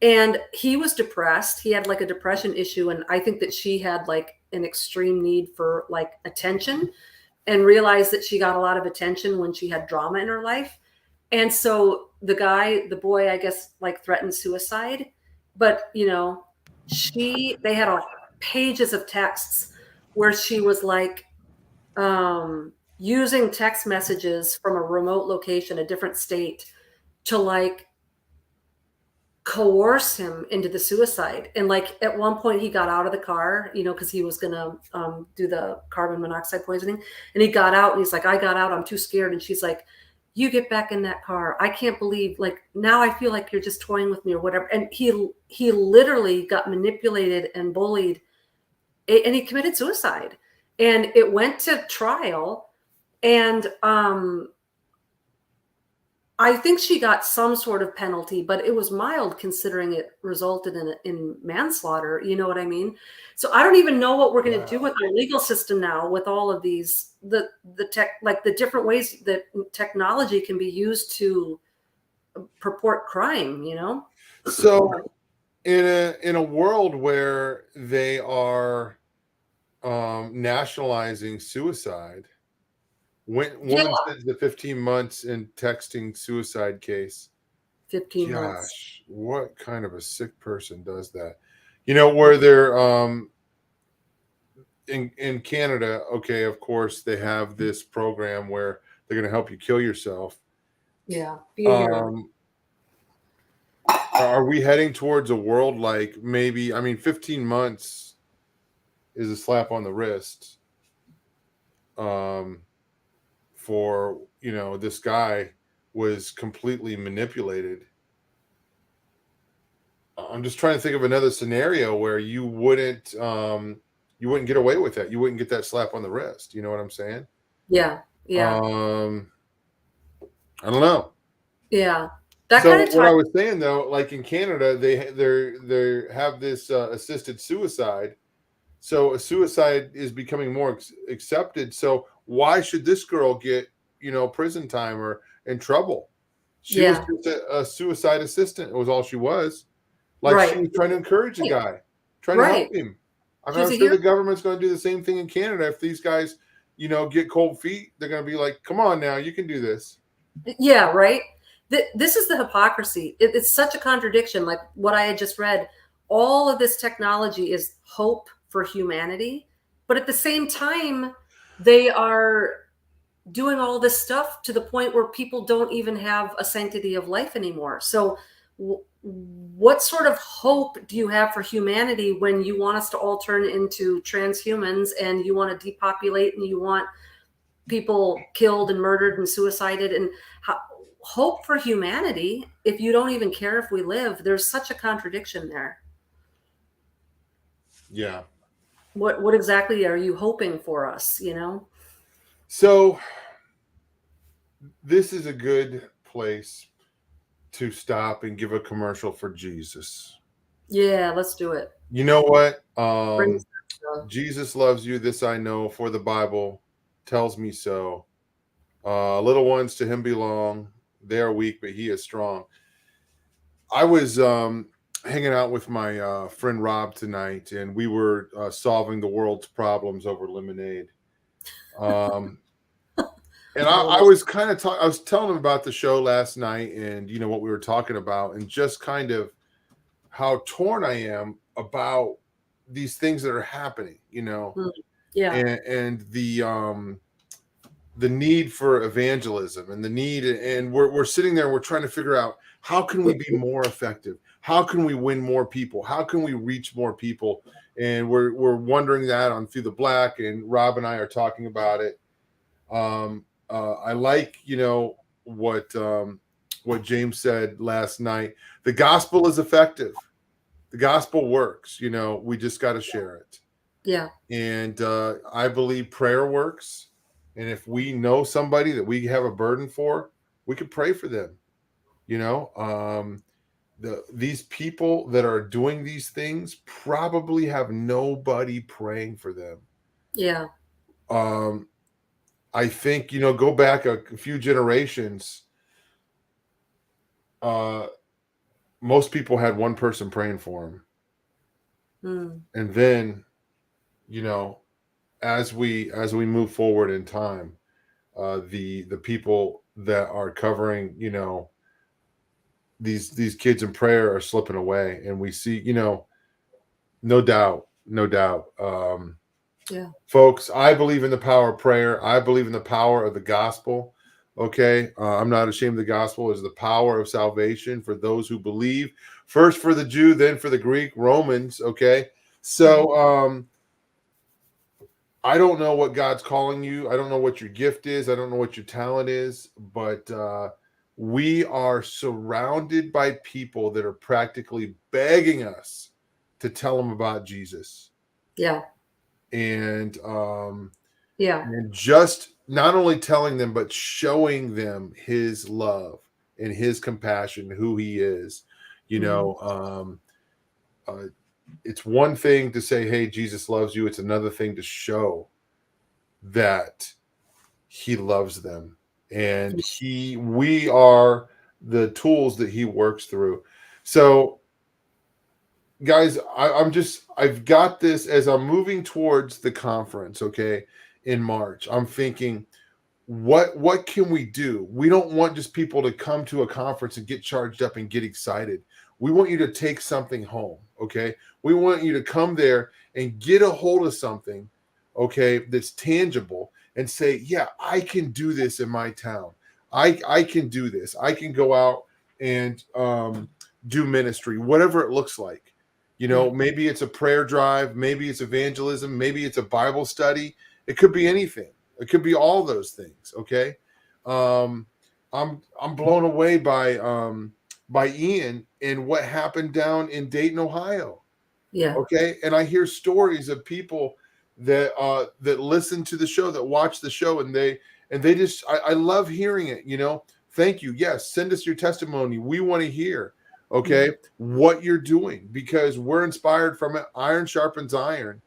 And he was depressed. He had like a depression issue. And I think that she had like an extreme need for like attention, and realized that she got a lot of attention when she had drama in her life. And so the boy, I guess, like threatened suicide. But, they had pages of texts where she was like, using text messages from a remote location, a different state, to like coerce him into the suicide. And like at one point he got out of the car, because he was gonna do the carbon monoxide poisoning. And he got out and he's like, I got out, I'm too scared. And she's like, you get back in that car. I can't believe, like, now I feel like you're just toying with me or whatever. And he literally got manipulated and bullied, and he committed suicide. And it went to trial, and I think she got some sort of penalty, but it was mild considering it resulted in manslaughter. You know what I mean? So I don't even know what we're going to do with our legal system now, with all of these, the tech, like the different ways that technology can be used to purport crime, So in a world where they are nationalizing suicide, woman spends the 15 months in texting suicide case. 15 months. Gosh, what kind of a sick person does that? Where they're in Canada, okay, of course they have this program where they're going to help you kill yourself. Yeah. Are we heading towards a world like maybe, 15 months is a slap on the wrist for, this guy was completely manipulated. I'm just trying to think of another scenario where you wouldn't get away with that. You wouldn't get that slap on the wrist. You know what I'm saying? Yeah. Yeah. I don't know. Yeah. What I was saying though, like in Canada, they have this assisted suicide. So a suicide is becoming more accepted. So why should this girl get, prison time or in trouble? She was just a suicide assistant. It was all she was. Like she was trying to encourage the guy, trying to help him. I'm sure the government's going to do the same thing in Canada. If these guys, get cold feet, they're going to be like, come on now, you can do this. Yeah, right. This is the hypocrisy. It's such a contradiction. Like what I had just read, all of this technology is hope for humanity, but at the same time, they are doing all this stuff to the point where people don't even have a sanctity of life anymore. So what sort of hope do you have for humanity when you want us to all turn into transhumans, and you want to depopulate, and you want people killed and murdered and suicided? And hope for humanity if you don't even care if we live? There's such a contradiction there. Yeah. What exactly are you hoping for us, So this is a good place to stop and give a commercial for Jesus. Yeah, let's do it. You know what? Jesus loves you. This I know, for the Bible tells me so. Little ones to him belong. They are weak, but he is strong. I was hanging out with my friend Rob tonight, and we were solving the world's problems over lemonade. And I was kind of I was telling him about the show last night, and what we were talking about, and just kind of how torn I am about these things that are happening, Yeah. and the need for evangelism, and the need, and we're sitting there, we're trying to figure out, how can we be more effective? How can we win more people? How can we reach more people? And we're wondering that on Through the Black, and Rob and I are talking about it. I like, what James said last night. The gospel is effective. The gospel works. We just got to share it. Yeah. And I believe prayer works. And if we know somebody that we have a burden for, we could pray for them. these people that are doing these things probably have nobody praying for them. Yeah. I think, go back a few generations. Most people had one person praying for them. And then, as we move forward in time, the people that are covering, these kids in prayer are slipping away, and we see, no doubt. Yeah. Folks, I believe in the power of prayer. I believe in the power of the gospel. Okay. I'm not ashamed of the gospel. Is the power of salvation for those who believe, first for the Jew, then for the Greek, Romans. Okay. So, I don't know what God's calling you. I don't know what your gift is. I don't know what your talent is, but we are surrounded by people that are practically begging us to tell them about Jesus. Yeah. And yeah. And just not only telling them, but showing them his love and his compassion, who he is. It's one thing to say, hey, Jesus loves you. It's another thing to show that he loves them. And we are the tools that he works through. So, guys, I've got this as I'm moving towards the conference, okay, in March. I'm thinking, what can we do? We don't want just people to come to a conference and get charged up and get excited. We want you to take something home, okay? We want you to come there and get a hold of something, okay, that's tangible, and say, yeah, I can do this in my town. I can do this. I can go out and do ministry, whatever it looks like. Maybe it's a prayer drive, maybe it's evangelism, maybe it's a Bible study. It could be anything. It could be all those things. Okay. I'm blown away by Ian and what happened down in Dayton, Ohio. Yeah. Okay. And I hear stories of people that listen to the show, that watch the show, and they just, I love hearing it. Thank you. Yes. Send us your testimony. We want to hear, okay, what you're doing, because we're inspired from it. Iron sharpens iron.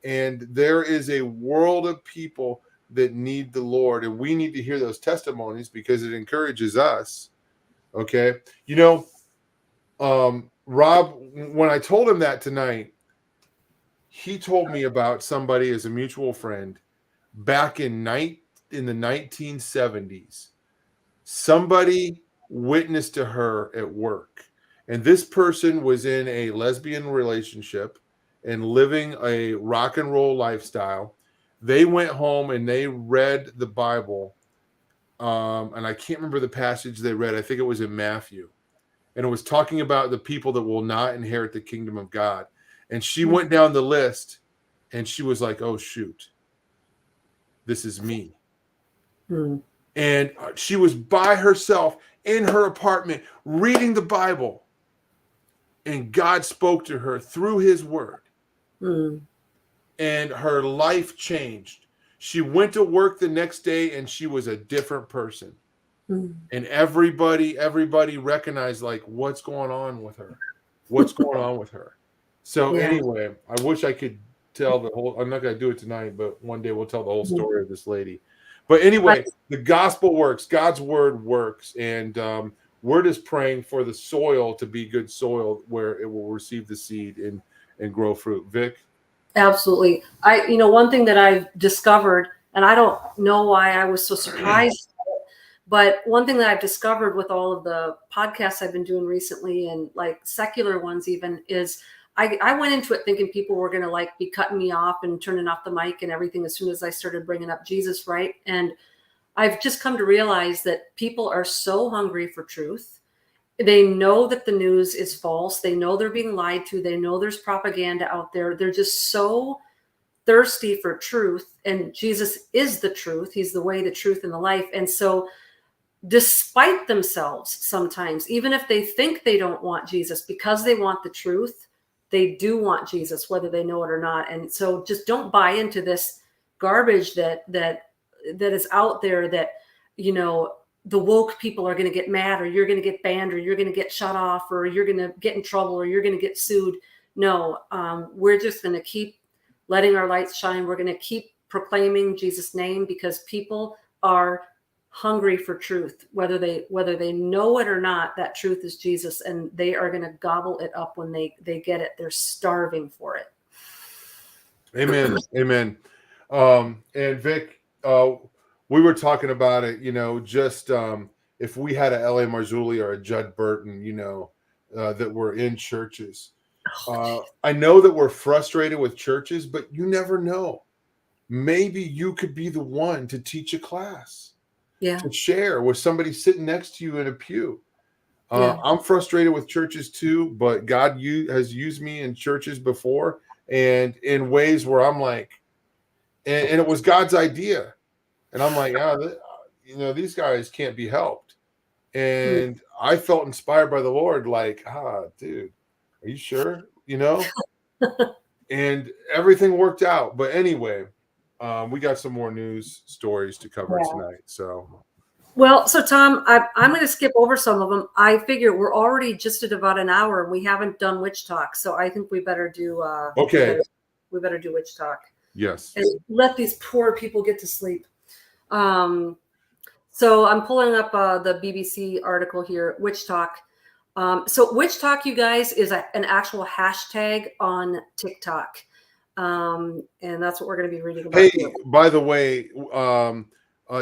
And there is a world of people that need the Lord, and we need to hear those testimonies because it encourages us. Okay. Rob, when I told him that tonight, he told me about somebody as a mutual friend back in the 1970s. Somebody witnessed to her at work, and this person was in a lesbian relationship and living a rock and roll lifestyle. They went home and they read the Bible. And I can't remember the passage they read. I think it was in Matthew. And it was talking about the people that will not inherit the kingdom of God. And she went down the list and she was like, oh, shoot, this is me. And she was by herself in her apartment reading the Bible. And God spoke to her through his word. And her life changed. She went to work the next day and she was a different person. And everybody recognized, like, what's going on with her? What's going on with her? So anyway, I wish I could tell the whole, I'm not going to do it tonight, but one day we'll tell the whole story of this lady. But anyway, the gospel works. God's word works. And we're just praying for the soil to be good soil where it will receive the seed and grow fruit. Vic? Absolutely. One thing that I've discovered, and I don't know why I was so surprised, but one thing that I've discovered with all of the podcasts I've been doing recently, and like secular ones even, is I went into it thinking people were going to like be cutting me off and turning off the mic and everything as soon as I started bringing up Jesus, right? And I've just come to realize that people are so hungry for truth. They know that the news is false. They know they're being lied to. They know there's propaganda out there. They're just so thirsty for truth. And Jesus is the truth. He's the way, the truth, and the life. And so despite themselves, sometimes, even if they think they don't want Jesus, because they want the truth, they do want Jesus, whether they know it or not. And so just don't buy into this garbage that is out there that, the woke people are going to get mad, or you're going to get banned, or you're going to get shut off, or you're going to get in trouble, or you're going to get sued. No, we're just going to keep letting our lights shine. We're going to keep proclaiming Jesus' name, because people are hungry for truth, whether they know it or not. That truth is Jesus, and they are going to gobble it up when they get it. They're starving for it. Amen. Amen. And Vic, we were talking about it, just if we had a L.A. Marzulli or a Judd Burton, that were in churches. I know that we're frustrated with churches, but you never know. Maybe you could be the one to teach a class, to share with somebody sitting next to you in a pew. I'm frustrated with churches too, but God has used me in churches before, and in ways where I'm like, and it was God's idea. And I'm like, these guys can't be helped. And I felt inspired by the Lord, like, dude, are you sure? And everything worked out. But anyway, we got some more news stories to cover tonight. So, well, so Tom, I'm going to skip over some of them. I figure we're already just at about an hour, and we haven't done witch talk. So I think we better do. Okay. We better do witch talk. Yes. And let these poor people get to sleep. So I'm pulling up the BBC article here, Witch Talk. So Witch Talk, you guys, is an actual hashtag on TikTok. And that's what we're going to be reading about. Hey, by the way,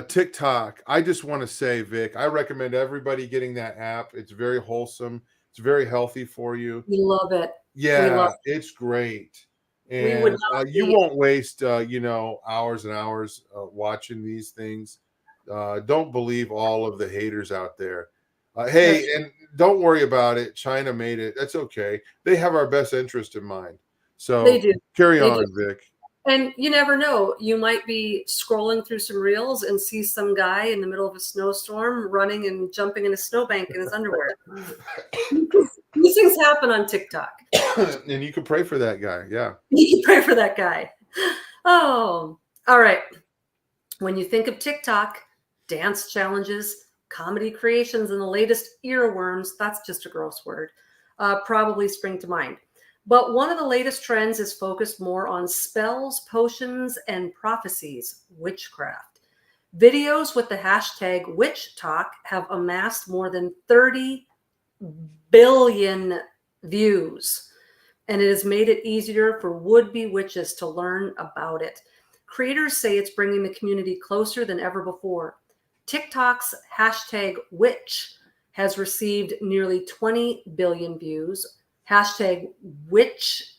TikTok, I just want to say, Vic, I recommend everybody getting that app. It's very wholesome. It's very healthy for you. We love it. Yeah, it's great. And you won't waste, hours and hours watching these things. Don't believe all of the haters out there. Hey, and don't worry about it. China made it. That's okay. They have our best interest in mind. So they do. Carry on, Vic. And you never know. You might be scrolling through some reels and see some guy in the middle of a snowstorm running and jumping in a snowbank in his underwear. These things happen on TikTok. And you can pray for that guy. Yeah. You can pray for that guy. Oh, all right. When you think of TikTok, dance challenges, comedy creations, and the latest earworms, that's just a gross word, probably spring to mind. But one of the latest trends is focused more on spells, potions, and prophecies, witchcraft. Videos with the hashtag WitchTalk have amassed more than 30 billion views, and it has made it easier for would-be witches to learn about it. Creators say it's bringing the community closer than ever before. TikTok's hashtag witch has received nearly 20 billion views. Hashtag witch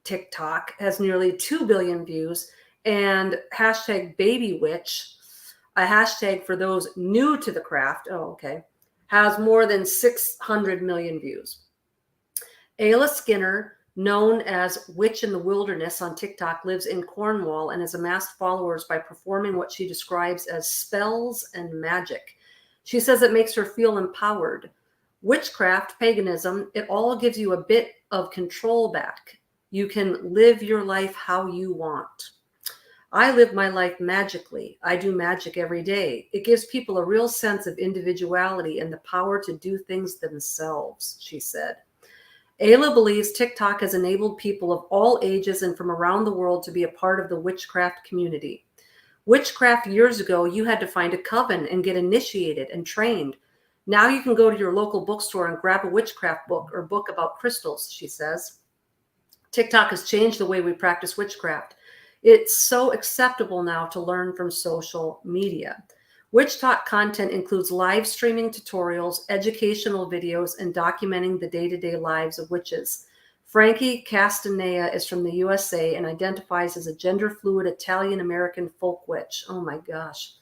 TikTok has nearly 2 billion views. And hashtag baby witch, a hashtag for those new to the craft, has more than 600 million views. Ayla Skinner, known as Witch in the Wilderness on TikTok, lives in Cornwall and has amassed followers by performing what she describes as spells and magic. She says it makes her feel empowered. Witchcraft, paganism, it all gives you a bit of control back. You can live your life how you want. I live my life magically. I do magic every day. It gives people a real sense of individuality and the power to do things themselves, she said. Ayla believes TikTok has enabled people of all ages and from around the world to be a part of the witchcraft community. Witchcraft years ago, you had to find a coven and get initiated and trained. Now you can go to your local bookstore and grab a witchcraft book or book about crystals, she says. TikTok has changed the way we practice witchcraft. It's so acceptable now to learn from social media. Witch Talk content includes live streaming tutorials, educational videos, and documenting the day-to-day lives of witches. Frankie Castanea is from the USA and identifies as a gender-fluid Italian-American folk witch. Oh my gosh.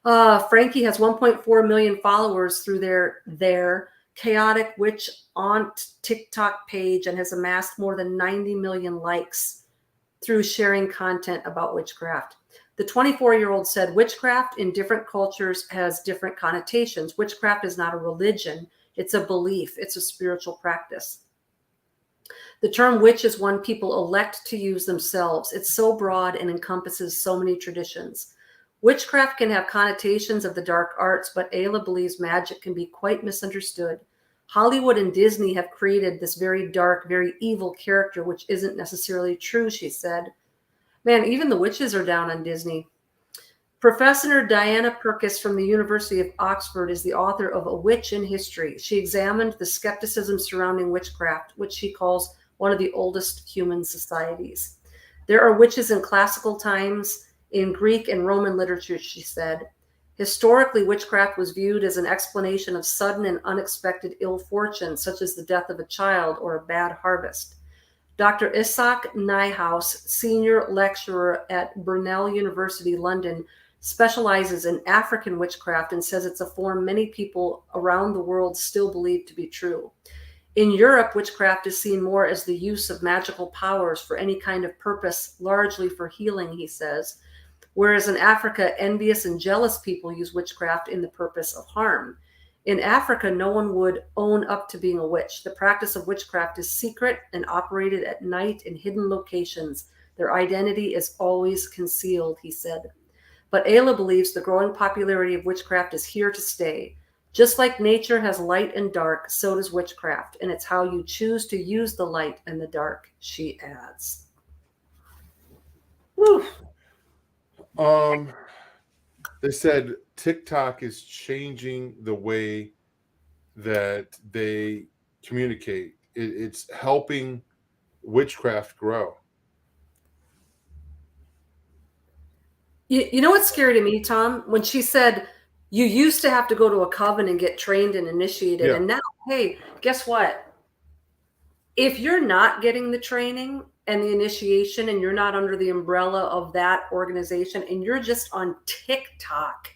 Frankie has 1.4 million followers through their Chaotic Witch Aunt TikTok page and has amassed more than 90 million likes through sharing content about witchcraft. The 24-year-old said witchcraft in different cultures has different connotations. Witchcraft is not a religion. It's a belief. It's a spiritual practice. The term witch is one people elect to use themselves. It's so broad and encompasses so many traditions. Witchcraft can have connotations of the dark arts, but Ayla believes magic can be quite misunderstood. Hollywood and Disney have created this very dark, very evil character, which isn't necessarily true, she said. Man, even the witches are down on Disney. Professor Diana Purkis from the University of Oxford is the author of A Witch in History. She examined the skepticism surrounding witchcraft, which she calls one of the oldest human societies. There are witches in classical times, in Greek and Roman literature, she said. Historically, witchcraft was viewed as an explanation of sudden and unexpected ill fortune, such as the death of a child or a bad harvest. Dr. Isaac Nijhuis, senior lecturer at Brunel University, London, specializes in African witchcraft and says it's a form many people around the world still believe to be true. In Europe, witchcraft is seen more as the use of magical powers for any kind of purpose, largely for healing, he says. Whereas in Africa, envious and jealous people use witchcraft in the purpose of harm. In Africa, no one would own up to being a witch. The practice of witchcraft is secret and operated at night in hidden locations. Their identity is always concealed, he said. But Ayla believes the growing popularity of witchcraft is here to stay. Just like nature has light and dark, so does witchcraft, and it's how you choose to use the light and the dark, she adds. Whew. They said TikTok is changing the way that they communicate. It's helping witchcraft grow. You know what's scary to me, Tom? When she said you used to have to go to a coven and get trained and initiated, Yeah. and now, hey, guess what? If you're not getting the training and the initiation and you're not under the umbrella of that organization and you're just on TikTok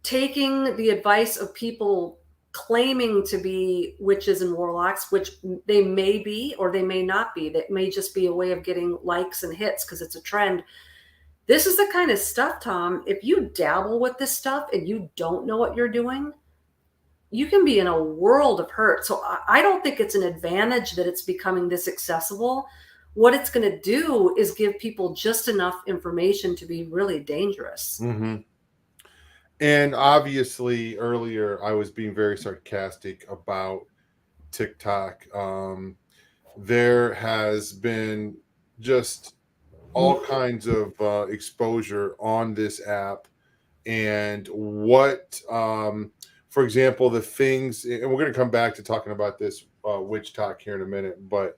taking the advice of people claiming to be witches and warlocks, which they may be or they may not be, that may just be a way of getting likes and hits because it's a trend. This is the kind of stuff, Tom, if you dabble with this stuff and you don't know what you're doing, you can be in a world of hurt. So I don't think it's an advantage that it's becoming this accessible. What it's going to do is give people just enough information to be really dangerous. Mm-hmm. And obviously, earlier I was being very sarcastic about TikTok. There has been just all kinds of exposure on this app, and what, for example, the things, and we're going to come back to talking about this witch talk here in a minute, but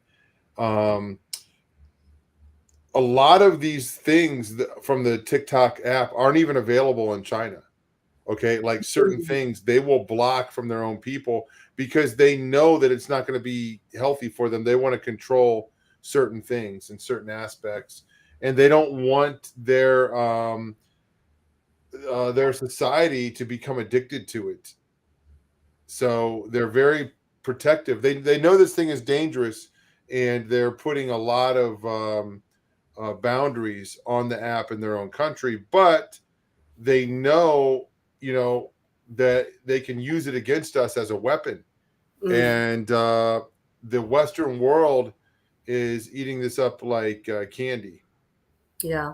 a lot of these things from the TikTok app aren't even available in China. Okay, like certain things they will block from their own people because they know that it's not going to be healthy for them. They want to control certain things and certain aspects, and they don't want their society to become addicted to it. So they're very protective. They know this thing is dangerous, and they're putting a lot of boundaries on the app in their own country, but they know, that they can use it against us as a weapon. And the Western world is eating this up like candy. Yeah.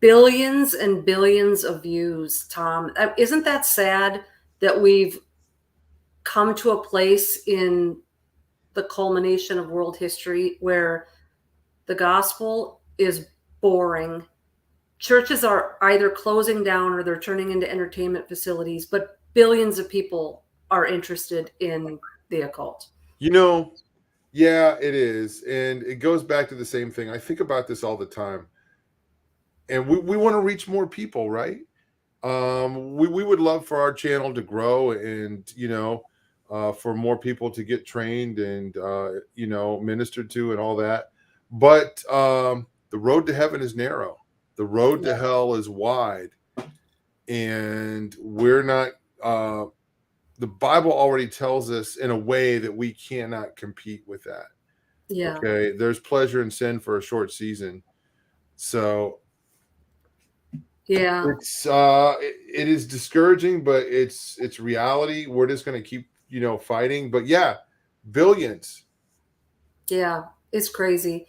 Billions and billions of views, Tom. Isn't that sad that we've come to a place in the culmination of world history where the gospel is boring? Churches are either closing down or they're turning into entertainment facilities, but billions of people are interested in the occult. Yeah, it is. And it goes back to the same thing. I think about this all the time. And we want to reach more people, right? We would love for our channel to grow and, for more people to get trained and, ministered to and all that. But the road to heaven is narrow. The road to hell is wide, and we're not, the Bible already tells us in a way that we cannot compete with that. Yeah. Okay. There's pleasure in sin for a short season. So yeah, it is discouraging, but it's reality. We're just going to keep, fighting, but yeah, billions. Yeah, it's crazy.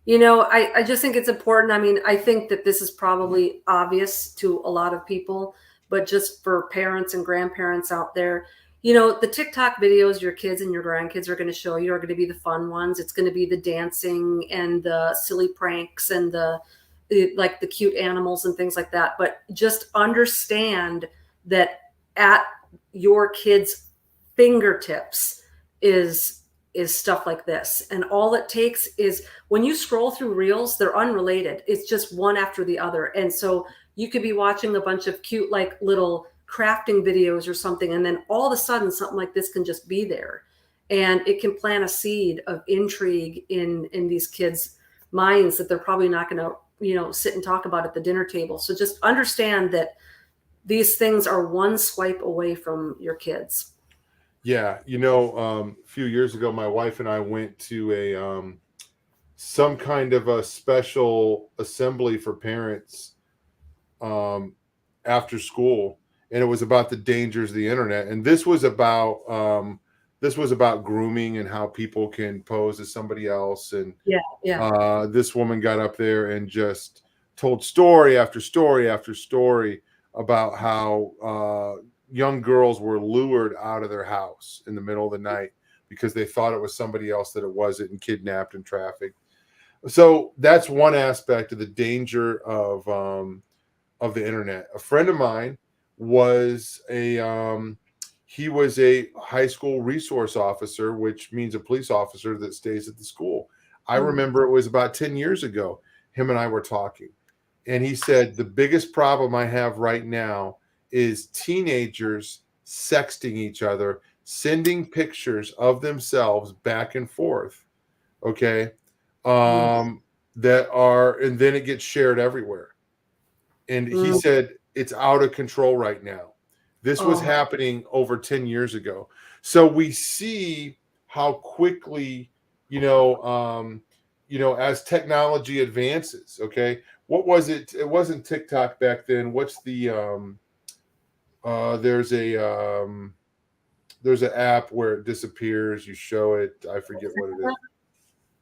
I just think it's important. I mean, I think that this is probably obvious to a lot of people, but just for parents and grandparents out there, the TikTok videos your kids and your grandkids are going to show you are going to be the fun ones. It's going to be the dancing and the silly pranks and like the cute animals and things like that. But just understand that at your kids' fingertips is stuff like this. And all it takes is when you scroll through reels, they're unrelated. It's just one after the other. And so you could be watching a bunch of cute, like little crafting videos or something. And then all of a sudden something like this can just be there. And it can plant a seed of intrigue in these kids' minds that they're probably not going to, sit and talk about at the dinner table. So just understand that these things are one swipe away from your kids. Yeah, a few years ago, my wife and I went to a some kind of a special assembly for parents after school, and it was about the dangers of the internet. And this was about grooming and how people can pose as somebody else. And this woman got up there and just told story after story after story about how young girls were lured out of their house in the middle of the night because they thought it was somebody else that it wasn't, and kidnapped and trafficked. So that's one aspect of the danger of the internet. A friend of mine was he was a high school resource officer, which means a police officer that stays at the school. I remember it was about 10 years ago. Him and I were talking, and he said, the biggest problem I have right now is teenagers sexting each other, sending pictures of themselves back and forth. Okay. And then it gets shared everywhere. And he said, it's out of control right now. This was happening over 10 years ago. So we see how quickly, as technology advances, okay. What was it? It wasn't TikTok back then. What's the, there's an app where it disappears. You show it. I forget what it is.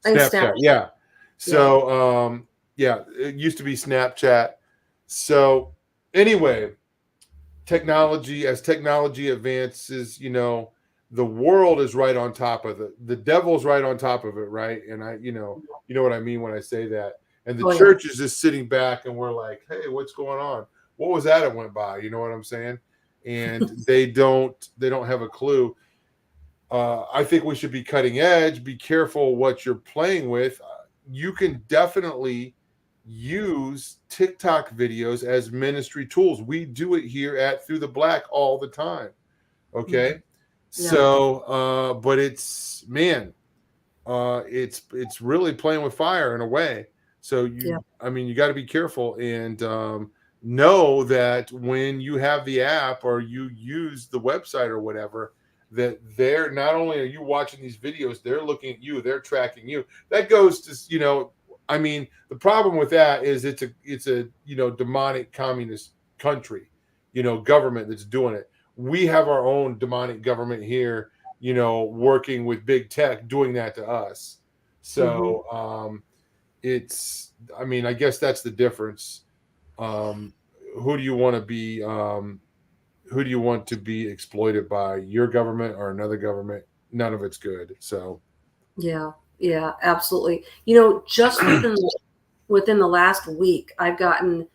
Snapchat. Yeah. So, it used to be Snapchat. So anyway, as technology advances, the world is right on top of it. The devil's right on top of it. Right. And you know what I mean when I say that. And the church is just sitting back and we're like, hey, what's going on? What was that? It went by. You know what I'm saying? And they don't have a clue. I think we should be cutting edge. Be careful what you're playing with. You can definitely use TikTok videos as ministry tools. We do it here at Through the Black all the time. Okay. Yeah. So, but it's really playing with fire in a way. So you got to be careful and know that when you have the app or you use the website or whatever, that they're not only are you watching these videos, they're looking at you, they're tracking you. That goes to, the problem with that is it's a demonic communist country, government that's doing it. We have our own demonic government here, working with big tech, doing that to us. So I guess that's the difference. Who do you want to be? Who do you want to be exploited by? Your government or another government? None of it's good. So, yeah, absolutely. Just within the last week, I've gotten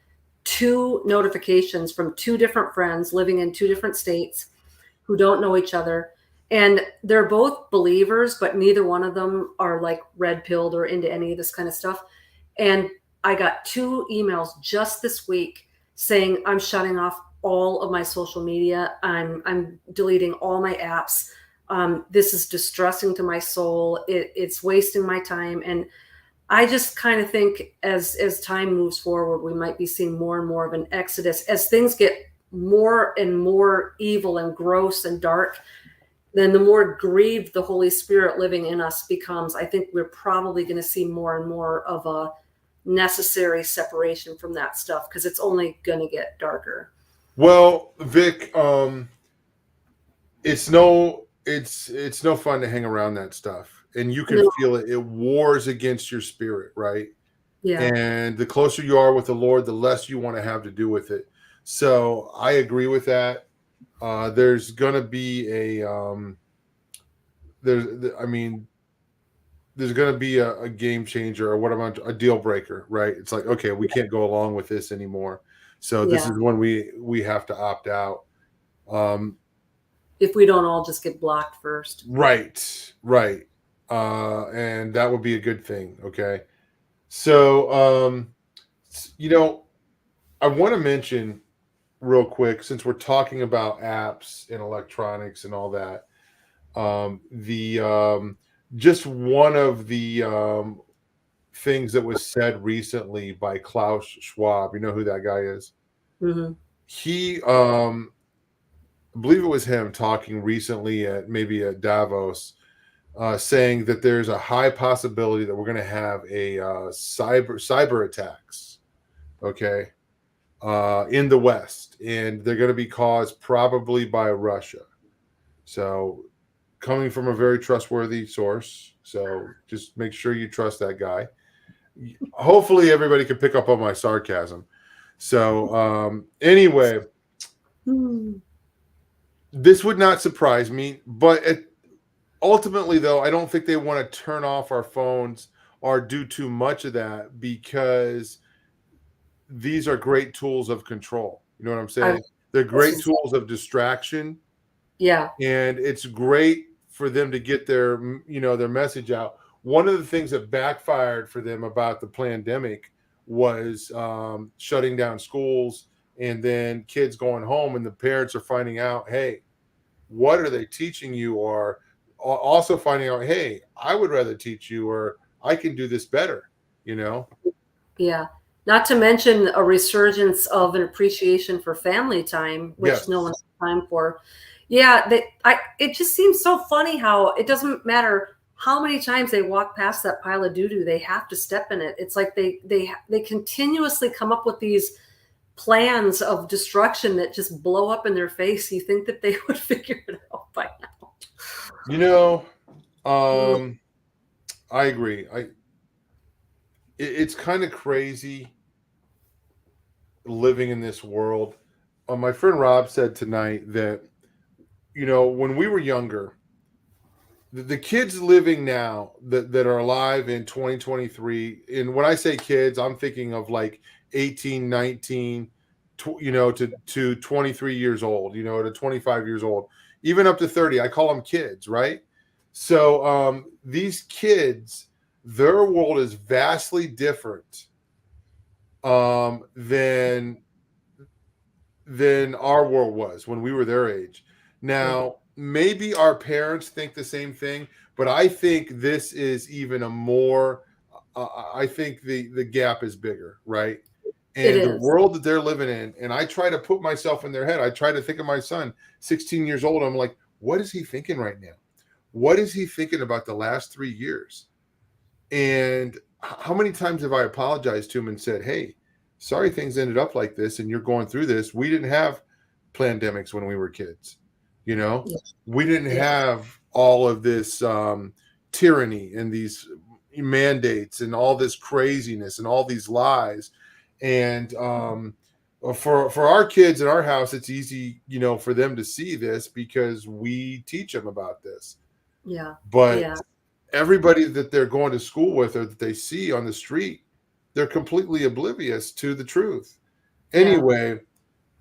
2 notifications from 2 different friends living in 2 different states who don't know each other. And they're both believers, but neither one of them are like red pilled or into any of this kind of stuff. And I got 2 emails just this week saying, I'm shutting off all of my social media. I'm deleting all my apps. This is distressing to my soul. It's wasting my time. And I just kind of think as time moves forward, we might be seeing more and more of an exodus as things get more and more evil and gross and dark. Then the more grieved the Holy Spirit living in us becomes. I think we're probably going to see more and more of a necessary separation from that stuff because it's only going to get darker. Well, Vic, it's no fun to hang around that stuff. and you can No. feel it. It wars against your spirit, right? Yeah. And the closer you are with the Lord, the less you want to have to do with it. So I agree with that. There's going to be there's going to be a game changer, or a deal breaker, right? It's like, okay, we can't go along with this anymore. So this is when we have to opt out. If we don't all just get blocked first. Right. And that would be a good thing. Okay. So, I want to mention real quick, since we're talking about apps and electronics and all that, just one of the things that was said recently by Klaus Schwab. You know who that guy is? Mm-hmm. He, I believe it was him talking recently at Davos, saying that there's a high possibility that we're going to have a cyber attacks, okay, in the West, and they're going to be caused probably by Russia. So, coming from a very trustworthy source, so just make sure you trust that guy. Hopefully, everybody can pick up on my sarcasm. So, anyway, this would not surprise me, but ultimately, though, I don't think they want to turn off our phones or do too much of that, because these are great tools of control. You know what I'm saying? They're great tools of distraction. Yeah. And it's great for them to get their message out. One of the things that backfired for them about the pandemic was shutting down schools, and then kids going home, and the parents are finding out, hey, what are they teaching you? Or also finding out, hey, I would rather teach you, or I can do this better, Yeah. Not to mention a resurgence of an appreciation for family time, which no one has time for. Yeah, it just seems so funny how it doesn't matter how many times they walk past that pile of doo-doo, they have to step in it. It's like they continuously come up with these plans of destruction that just blow up in their face. You think that they would figure it out by now? I agree. It's kind of crazy living in this world. My friend Rob said tonight that, when we were younger, the kids living now that are alive in 2023, and when I say kids, I'm thinking of like 18, 19, to 23 years old, to 25 years old, even up to 30. I call them kids, right? So these kids, their world is vastly different than our world was when we were their age. Now, maybe our parents think the same thing, but I think this is even a more, I think the gap is bigger, right? And the world that they're living in, and I try to put myself in their head. I try to think of my son, 16 years old. I'm like, what is he thinking right now? What is he thinking about the last 3 years? And how many times have I apologized to him and said, hey, sorry things ended up like this and you're going through this. We didn't have pandemics when we were kids. We didn't have all of this tyranny and these mandates and all this craziness and all these lies. And for our kids in our house, it's easy, for them to see this because we teach them about this. Yeah. But everybody that they're going to school with or that they see on the street, they're completely oblivious to the truth. Anyway,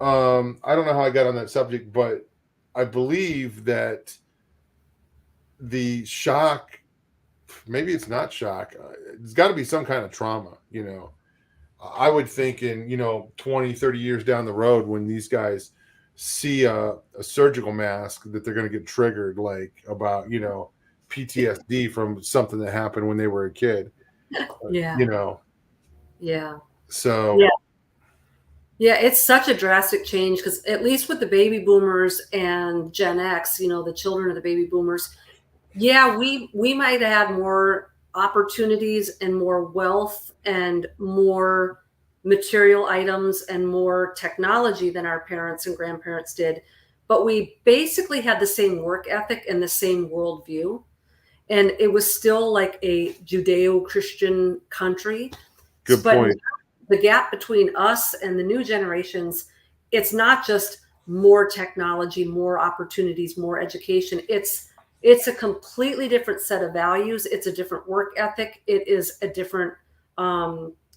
I don't know how I got on that subject, but I believe that the shock, maybe it's not shock. It's got to be some kind of trauma, I would think in, 20, 30 years down the road, when these guys see a surgical mask, that they're going to get triggered, like about, PTSD from something that happened when they were a kid. So it's such a drastic change, because at least with the baby boomers and Gen X, the children of the baby boomers, we might have had more opportunities and more wealth and more material items and more technology than our parents and grandparents did, but we basically had the same work ethic and the same worldview. and it was still like a Judeo-Christian country. Good But point. the gap between us and the new generations, it's not just more technology, more opportunities, more education. It's a completely different set of values. It's a different work ethic. It is a different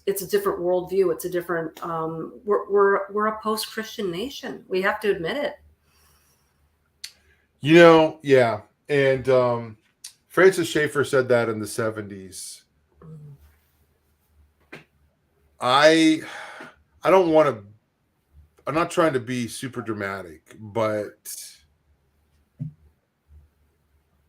it's a different worldview. It's a different we're a post-Christian nation. We have to admit it. Yeah. And Francis Schaeffer said that in the 70s. I don't want to, I'm not trying to be super dramatic, but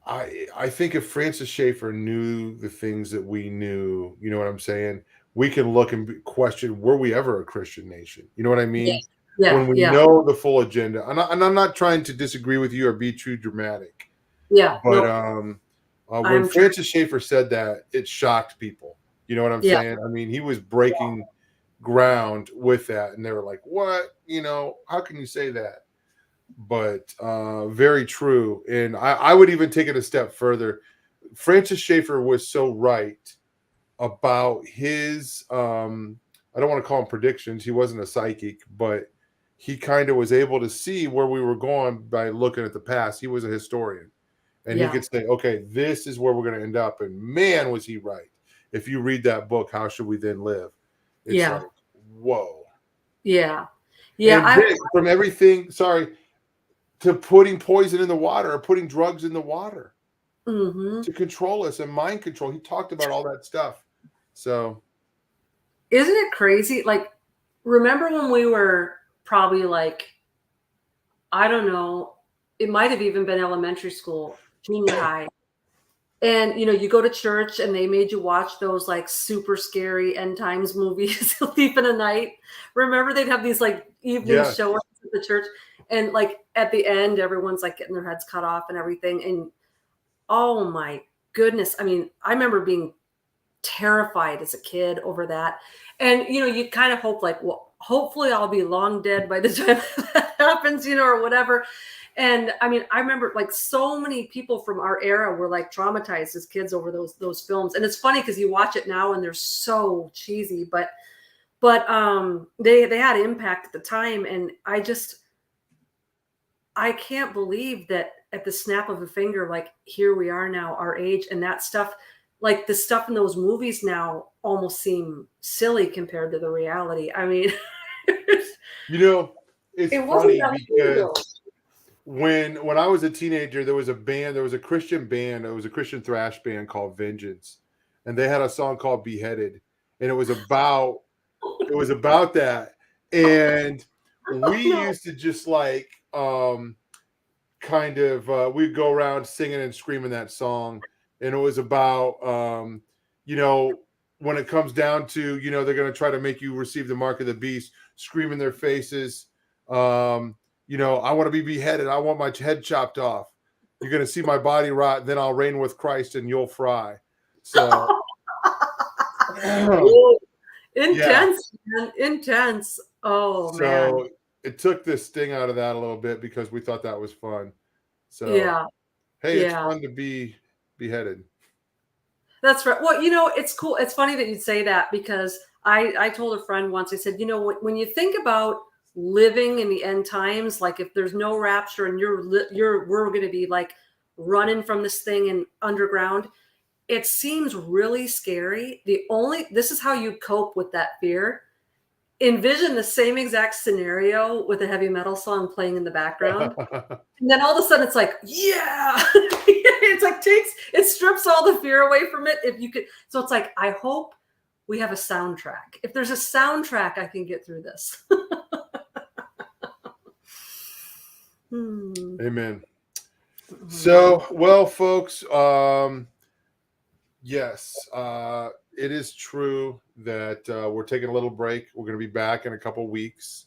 I think if Francis Schaeffer knew the things that we knew, you know what I'm saying? We can look and question, were we ever a Christian nation? You know what I mean? Yeah, When we yeah, know the full agenda, and I'm not trying to disagree with you or be too dramatic, yeah. but No, when I'm Francis Schaeffer said that, it shocked people. You know what I'm yeah, saying? I mean, he was breaking ground with that, and they were like, "What? How can you say that?" But very true. And I would even take it a step further. Francis Schaeffer was so right about his I don't want to call him predictions. He wasn't a psychic, but he kind of was able to see where we were going by looking at the past. He was a historian, and he yeah, could say, okay, this is where we're going to end up. And man, was he right. If you read that book, How Should We Then Live? It's yeah, like, whoa. yeah, yeah. And then from everything, to putting poison in the water or putting drugs in the water to control us and mind control. He talked about all that stuff. So, Isn't it crazy? Like, remember when we were probably like, I don't know, it might have even been elementary school, junior high. And you go to church and they made you watch those like super scary end times movies, Thief in the Night. Remember they'd have these like evening yes. shows at the church, and like at the end, everyone's like getting their heads cut off and everything. And oh my goodness, I mean, I remember being terrified as a kid over that. And you kind of hope like, well, hopefully I'll be long dead by the time that happens, or whatever. And I mean, I remember like so many people from our era were like traumatized as kids over those films. And it's funny because you watch it now and they're so cheesy, but they had impact at the time. And I can't believe that at the snap of a finger, like here we are now, our age, and that stuff, like the stuff in those movies now almost seem silly compared to the reality. I mean, it's it wasn't funny that because when I was a teenager, there was a Christian band, it was a Christian thrash band called Vengeance, and they had a song called Beheaded, and it was about that. And we used to just like we'd go around singing and screaming that song, and it was about when it comes down to they're going to try to make you receive the mark of the beast, scream in their faces, I want to be beheaded, I want my head chopped off, you're going to see my body rot, then I'll reign with Christ and you'll fry. So intense, man. Intense. Oh man. So it took this sting out of that a little bit because we thought that was fun. So Yeah. hey, it's Yeah. fun to be beheaded. That's right. Well, it's cool. It's funny that you'd say that because I told a friend once, I said, when you think about living in the end times, like if there's no rapture and we're going to be like running from this thing in underground, it seems really scary. This is how you cope with that fear. Envision the same exact scenario with a heavy metal song playing in the background. And then all of a sudden it's like, yeah, it's like it strips all the fear away from it. If you could, so it's like, I hope we have a soundtrack. If there's a soundtrack, I can get through this. Amen. So, well, folks, yes, it is true that we're taking a little break. We're going to be back in a couple weeks.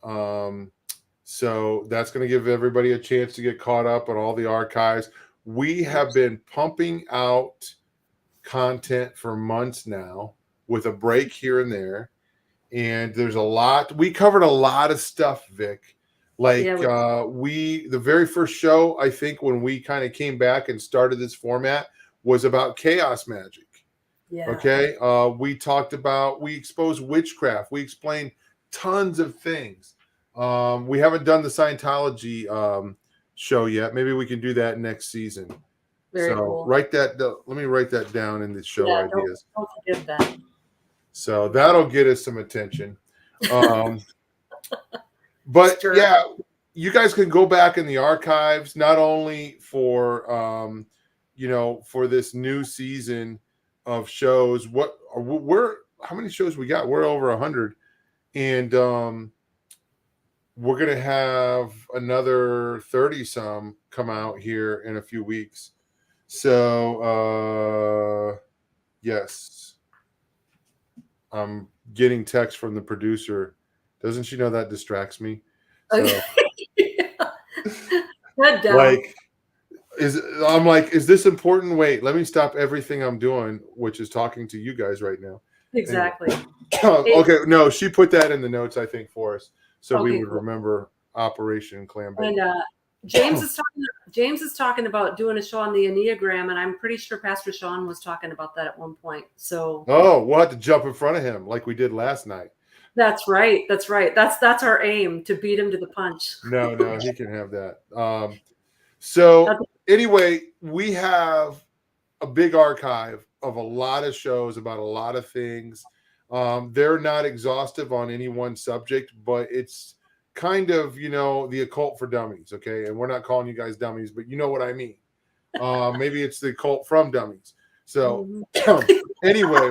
So that's going to give everybody a chance to get caught up on all the archives. We have been pumping out content for months now with a break here and there. And there's a lot. We covered a lot of stuff, Vic. Like Yeah, the very first show, I think, when we kind of came back and started this format was about chaos magic. yeah. Okay. We exposed witchcraft. We explained tons of things. We haven't done the Scientology show yet. Maybe we can do that next season. Very So cool. let me write that down in the show Yeah, ideas. don't forget that. So that'll get us some attention. But Sure. yeah, you guys can go back in the archives, not only for for this new season of shows. How many shows we got? We're over 100, and we're gonna have another 30 some come out here in a few weeks. So yes, I'm getting text from the producer. Doesn't she know that distracts me? So Okay. Head down. like I'm like, is this important? Wait, let me stop everything I'm doing, which is talking to you guys right now. Exactly. Anyway. Okay, no, she put that in the notes, I think, for us, so we Okay, would cool. remember Operation Clam Bake. And James is talking about doing a show on the Enneagram, and I'm pretty sure Pastor Sean was talking about that at one point. So We'll have to jump in front of him like we did last night. that's right. That's our aim, to beat him to the punch. No, he can have that. So anyway, we have a big archive of a lot of shows about a lot of things. They're not exhaustive on any one subject, but it's kind of, the occult for dummies. Okay. And we're not calling you guys dummies, but you know what I mean. Maybe it's the occult from dummies. So anyway,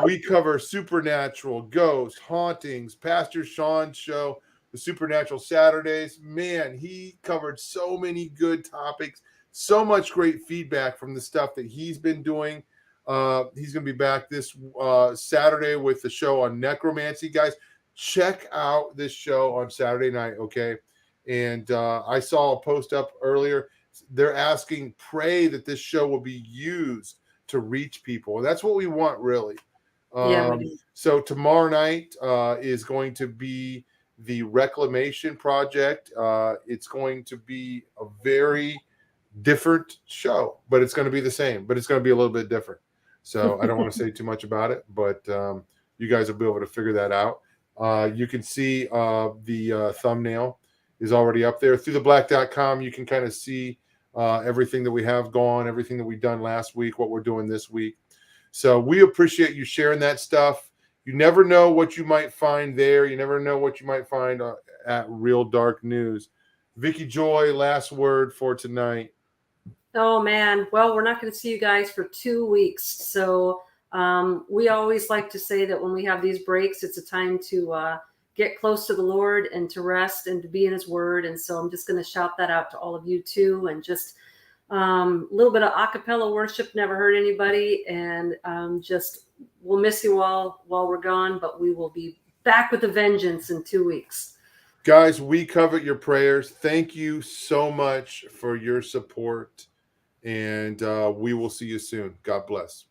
we cover supernatural, ghosts, hauntings, Pastor Sean's show, the Supernatural Saturdays. Man, he covered so many good topics, so much great feedback from the stuff that he's been doing. He's going to be back this Saturday with the show on necromancy. Guys, check out this show on Saturday night, okay? And I saw a post up earlier. They're asking, pray that this show will be used to reach people. And that's what we want, really. So tomorrow night is going to be the Reclamation Project. It's going to be a very different show, but it's going to be the same, but it's going to be a little bit different. So I don't want to say too much about it, but you guys will be able to figure that out. You can see the thumbnail is already up there. Throughtheblack.com, you can kind of see everything that we have gone, everything that we've done last week, what we're doing this week. So we appreciate you sharing that stuff. You never know what you might find there. You never know what you might find at Real Dark News. Vicky Joy, last word for tonight. Oh, man. Well, we're not going to see you guys for 2 weeks. So we always like to say that when we have these breaks, it's a time to get close to the Lord and to rest and to be in his word. And so I'm just going to shout that out to all of you too. And just a little bit of a cappella worship never hurt anybody. And we'll miss you all while we're gone, but we will be back with a vengeance in 2 weeks. Guys, we covet your prayers. Thank you so much for your support. And we will see you soon. God bless.